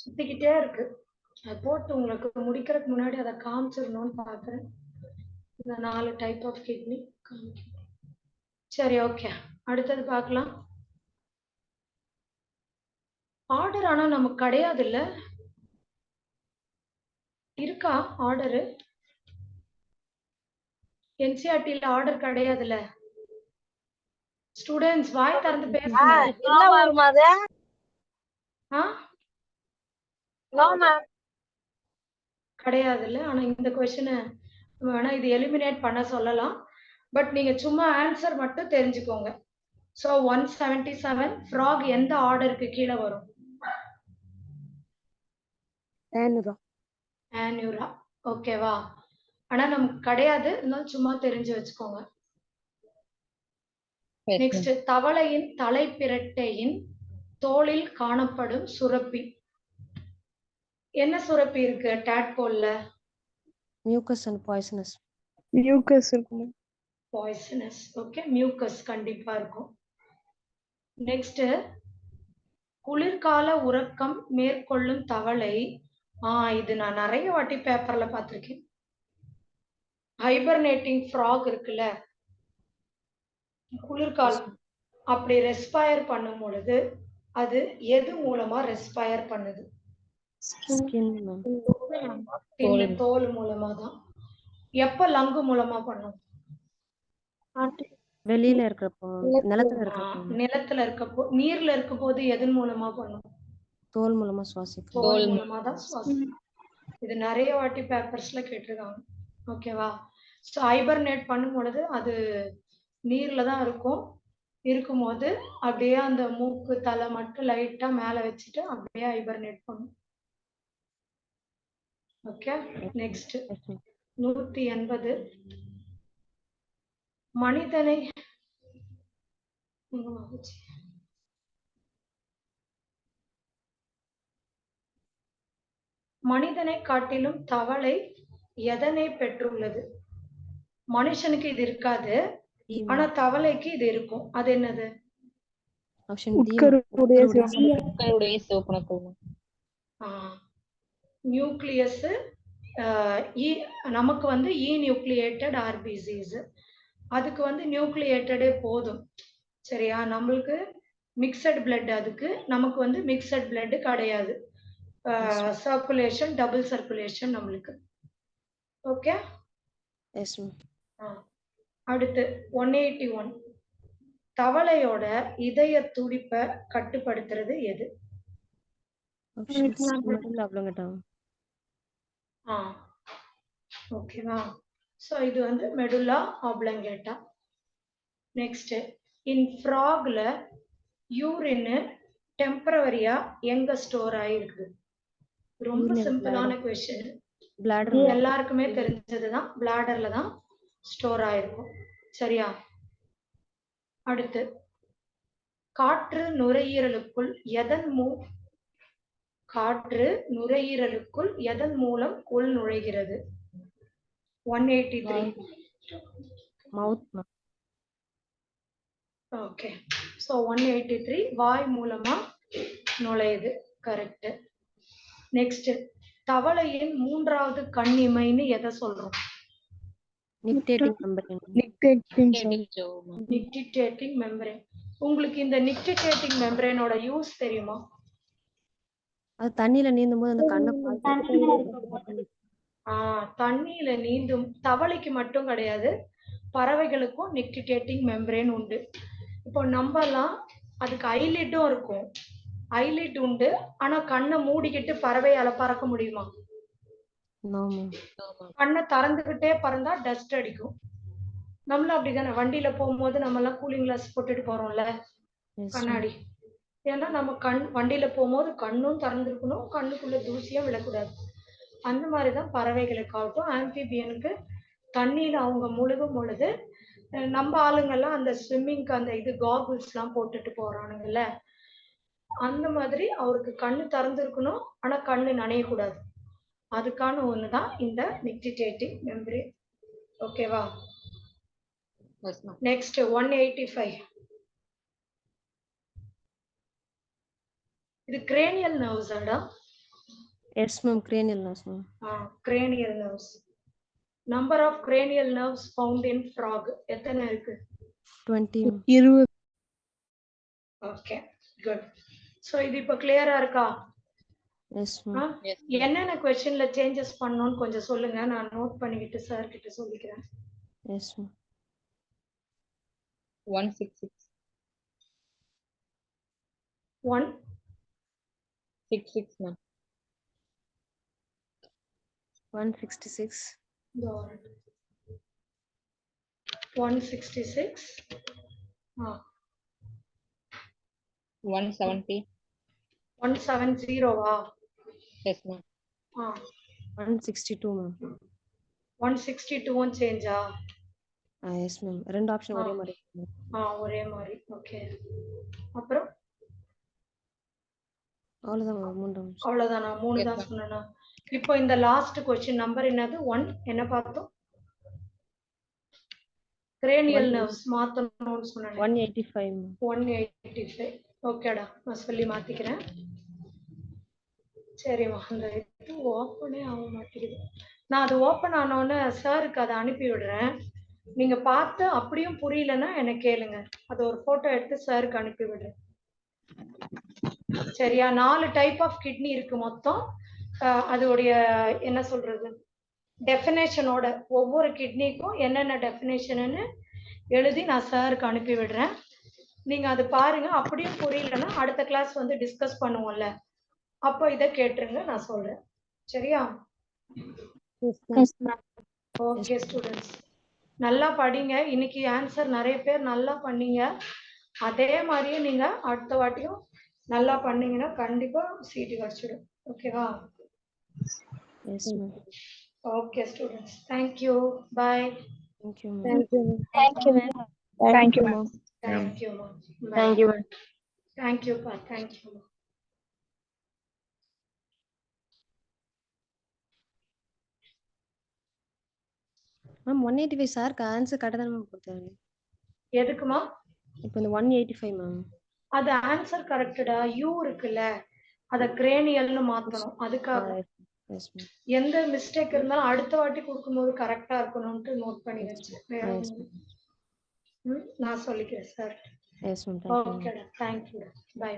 சுத்திக்கிட்டே இருக்கு. அதை போட்டு உங்களுக்கு முடிக்கிறதுக்கு முன்னாடி அதை காமிச்சிடணும்னு பாக்குறேன். இந்த 4 டைப் ஆஃப் கிட்னி காமிக்கிறேன். சரி, ஓகே, அடுத்தது பார்க்கலாம். ஆர்டர் ஆனா நமக்கு கிடையாது இல்ல, இருக்கா ஆர்டரு? என்சிஆர்டில ஆர்டர் கிடையாதுல்ல? ஸ்டூடெண்ட்ஸ் வாய் திறந்து பேசுங்க. என்ன வருமா அது? No ma'am. கிடையாதுல்ல. ஆனா இந்த கொஸ்டினை வேணா இது எலிமினேட் பண்ண சொல்லலாம். பட் நீங்க சும்மா ஆன்சர் மட்டும் தெரிஞ்சுக்கோங்க. ஸோ 177 ஃப்ராக் எந்த ஆர்டருக்கு கீழே வரும்? ஆன்யூரா. ஓகேவா? ஆனா நமக்கு கிடையாது, இருந்தாலும் சும்மா தெரிஞ்சு வச்சுக்கோங்க. நெக்ஸ்ட், தவளையின் தலைப்பிரட்டையின் தோலில் காணப்படும் சுரப்பி. என்ன சுரப்பி இருக்கு டாட்போல்ல? Mucous and poisonous. மியூக்கஸ் இருக்கும். பாய்சனஸ். ஓகே, மியூக்கஸ் கண்டிப்பா இருக்கும். நெக்ஸ்ட், குளிர்கால உறக்கம் மேற்கொள்ளும் தவளை. இது நான் நிறைய வாட்டி பேப்பர்ல பார்த்திருக்கேன். ஹைபர்னேட்டிங் ஃப்ராக் இருக்குல்ல, குளிர்காலம் அப்படி ரெஸ்பயர் பண்ணும் பொழுது அது எது மூலமா ரெஸ்பயர் பண்ணுது? தோல் மூலமா தான். எப்ப லங்கு மூலமா பண்ணும்? வெளியில இருக்கப்போ, நிலத்துல இருக்கப்போ. நிலத்துல இருக்கப்போ. நீர்ல இருக்க போது எதன் மூலமா பண்ணும்? தோல் மூலமா சுவாசிக்கும். தோல் மூலமா தான் சுவாசிக்கும். இது நிறைய வாட்டி பேப்பர்ஸ்ல கேட்டிருக்காங்க. ஓகேவா? ஸோ ஹைபர்னேட் பண்ணும் பொழுது அது நீர்ல தான் இருக்கும்போது அப்படியே அந்த மூக்கு தலை மட்டும் லைட்டா மேல வச்சுட்டு அப்படியே ஹைபர்னேட் பண்ணும். ஓகே, நெக்ஸ்ட் 180 மனிதனை மனிதனை காட்டிலும் தவளை எதனை பெற்றுள்ளது? மனுஷனுக்கு இது இருக்காது, ஆனா தவளைக்கு இது இருக்கும். அது என்னது? நியூக்ளியஸ். நமக்கு வந்து நியூக்ளியேட்டட் ஆர்பிசிஸ். அதுக்கு வந்து நியூக்ளியேட்டடே போதும். சரியா? நம்மளுக்கு மிக்சட் பிளட், அதுக்கு நமக்கு வந்து மிக்சட் பிளட் கிடையாது. சர்க்குலேஷன், டபுள் சர்க்குலேஷன் நம்மளுக்கு. ஓகே, அடுத்து 181 தவளையோட இதய துடிப்பை கட்டுப்படுத்துறது எது? ஓகேவா? சோ இது வந்து மெடுல்லா ஆப்ளங்கேட்டா. நெக்ஸ்ட், இன் ஃப்ராக்ல யூரின் டெம்பரவரியா எங்க ஸ்டோர் ஆயிருக்கு? ரொம்ப சிம்பிளான क्वेश्चन. எல்லாருக்குமே தெரிஞ்சதுதான், பிளாடர்ல தான் ஸ்டோர் ஆயிருக்கும். சரியா? அடுத்து, காற்று நுரையீரலுக்குள் எதன் மூலம் உள் நுழைகிறது? 183 மவுத். ஓகே, சோ 183 வாய் மூலமா நுழையுது. கரெக்ட். நெக்ஸ்ட், தவளையின் மூன்றாவது கண்ணிமைன்னு எதை சொல்றோம்? Nictitating membrane. உங்களுக்கு இந்த நிக்டிடேட்டிங் மெம்பரேனோட யூஸ் தெரியுமா? அது தண்ணியில நீந்தும் போது அந்த கண்ணை தண்ணியில நீந்தும் தவளைக்கு மட்டும் கிடையாது, பறவைகளுக்கும் நிக்டிடேட்டிங் மெம்பரேன் உண்டு. இப்போ நம்பலாம் அதுக்கு ஐலிட்டும் இருக்கும். ஐலிட் உண்டு, ஆனா கண்ணை மூடிக்கிட்டு பறவையால பறக்க முடியுமா? கண்ணை திறந்துகிட்டே பறந்தா டஸ்ட் அடிக்கும். நம்மளும் அப்படிதானே, வண்டியில போகும்போது நம்ம எல்லாம் கூலிங் கிளாஸ் போட்டுட்டு போறோம்ல கண்ணாடி. ஏன்னா நம்ம வண்டியில போகும்போது கண்ணும் திறந்துருக்கணும், கண்ணுக்குள்ள தூசியா விழக்கூடாது. அந்த மாதிரிதான் பறவைகளுக்காகட்டும் ஆம்பிபியனுக்கு தண்ணியில அவங்க முழுகும் பொழுது நம்ம ஆளுங்கெல்லாம் அந்த ஸ்விம்மிங்க்கு அந்த இது காகுல்ஸ் எல்லாம் போட்டுட்டு போறானுங்கல்ல, அந்த மாதிரி அவருக்கு கண்ணு திறந்துருக்கணும், ஆனா கண்ணு நனையக்கூடாது. அதுக்கான ஒண்ணுதான் இந்த நிக்டிடேட்டிங் மெம்பரேன். ஓகேவா? நெக்ஸ்ட் 185 இது கிரேனியல் நர்வ்ஸாடா? Yes ma'am cranial nerves ma'am. cranial nerves. Number of cranial nerves found in frog எத்தனை இருக்கு? 20. 20. Okay good. சோ இது இப்ப கிளியரா இருக்கா? Yes ma'am. என்னென்ன क्वेश्चनல சேஞ்சஸ் பண்ணனும்னு கொஞ்சம் சொல்லுங்க, நான் நோட் பண்ணிக்கிட்டு சார் கிட்ட சொல்லிக்கிறேன். Yes ma'am. 166 166 மேம். 166. 166 170 170 வா? Yes ma'am. 162 மேம். 162 சேஞ்சா? Yes ma'am. ரெண்டு ஆப்ஷன் ஒரே மாதிரி. ஒரே மாதிரி. ஓகே. அப்புறம் அவ்வளவுதான் மேம். மூணு. அவ்வளவுதானா? மூணு தான் சொன்னேனா? இப்போ இந்த லாஸ்ட் क्वेश्चन நம்பர் என்னது? 1 என்ன பார்த்தோம்? cranial nerves மாத்தணும்னு சொன்னேன். 185 மேம். 185. ஓகேடா, நான் சொல்லி மாத்திக்கிறேன். சரிம்மா, அந்த இது ஓப்பனே ஆக மாட்டேங்குது. நான் அது ஓப்பன் ஆனோன்னு சாருக்கு அதை அனுப்பி விடுறேன். நீங்க பார்த்து அப்படியும் புரியலன்னா என்ன கேளுங்க, அது ஒரு போட்டோ எடுத்து சாருக்கு அனுப்பி விடுறேன். சரியா? 4 டைப் ஆஃப் கிட்னி இருக்கு மொத்தம். அதோடைய என்ன சொல்றது டெஃபினேஷனோட ஒவ்வொரு கிட்னிக்கும் என்னென்ன டெஃபினேஷன்னு எழுதி நான் சாருக்கு அனுப்பி விடுறேன். நீங்க அது பாருங்க. அப்படியும் புரியலன்னா அடுத்த கிளாஸ் வந்து டிஸ்கஸ் பண்ணுவோம்ல, அப்போ இதை கேட்டுருங்க, நான் சொல்றேன். சரியா? ஓகே ஸ்டூடெண்ட்ஸ், நல்லா படிங்க. இன்னைக்கு ஆன்சர் நிறைய பேர் நல்லா பண்ணீங்க. அதே மாதிரியே நீங்க அடுத்த வாட்டியும் நல்லா பண்ணீங்கன்னா கண்டிப்பா சீட்டு கிடைச்சிடும். ஓகேவா? Yes ma'am. Okay students, thank you. Bye. Thank you ma'am. Thank you. Thank you ma'am. Thank you ma'am. Thank you. Thank you, ma'am. தேங்க்யூப்பா. தேங்க்யூ. மேம் 185 சாருக்கு ஆன்சர் கரெக்டா தான் மேம் கொடுத்தாரு. எதுக்குமா? இப்போ இந்த 185 மேம். அது ஆன்சர் கரெக்டடா. யூ இருக்குல்ல, அத கிரேனியல்னு மாத்தணும். அதுக்காக எஸ் மேம். எந்த மிஸ்டேக் இருந்தாலும் அடுத்த வாட்டி கொடுக்கும்போது கரெக்டா இருக்கணும்னு நோட் பண்ணி வச்சு நான் சொல்லிக்கிறேன் சார். Yes ma'am. ஓகேடா, தேங்க்யூ. பை.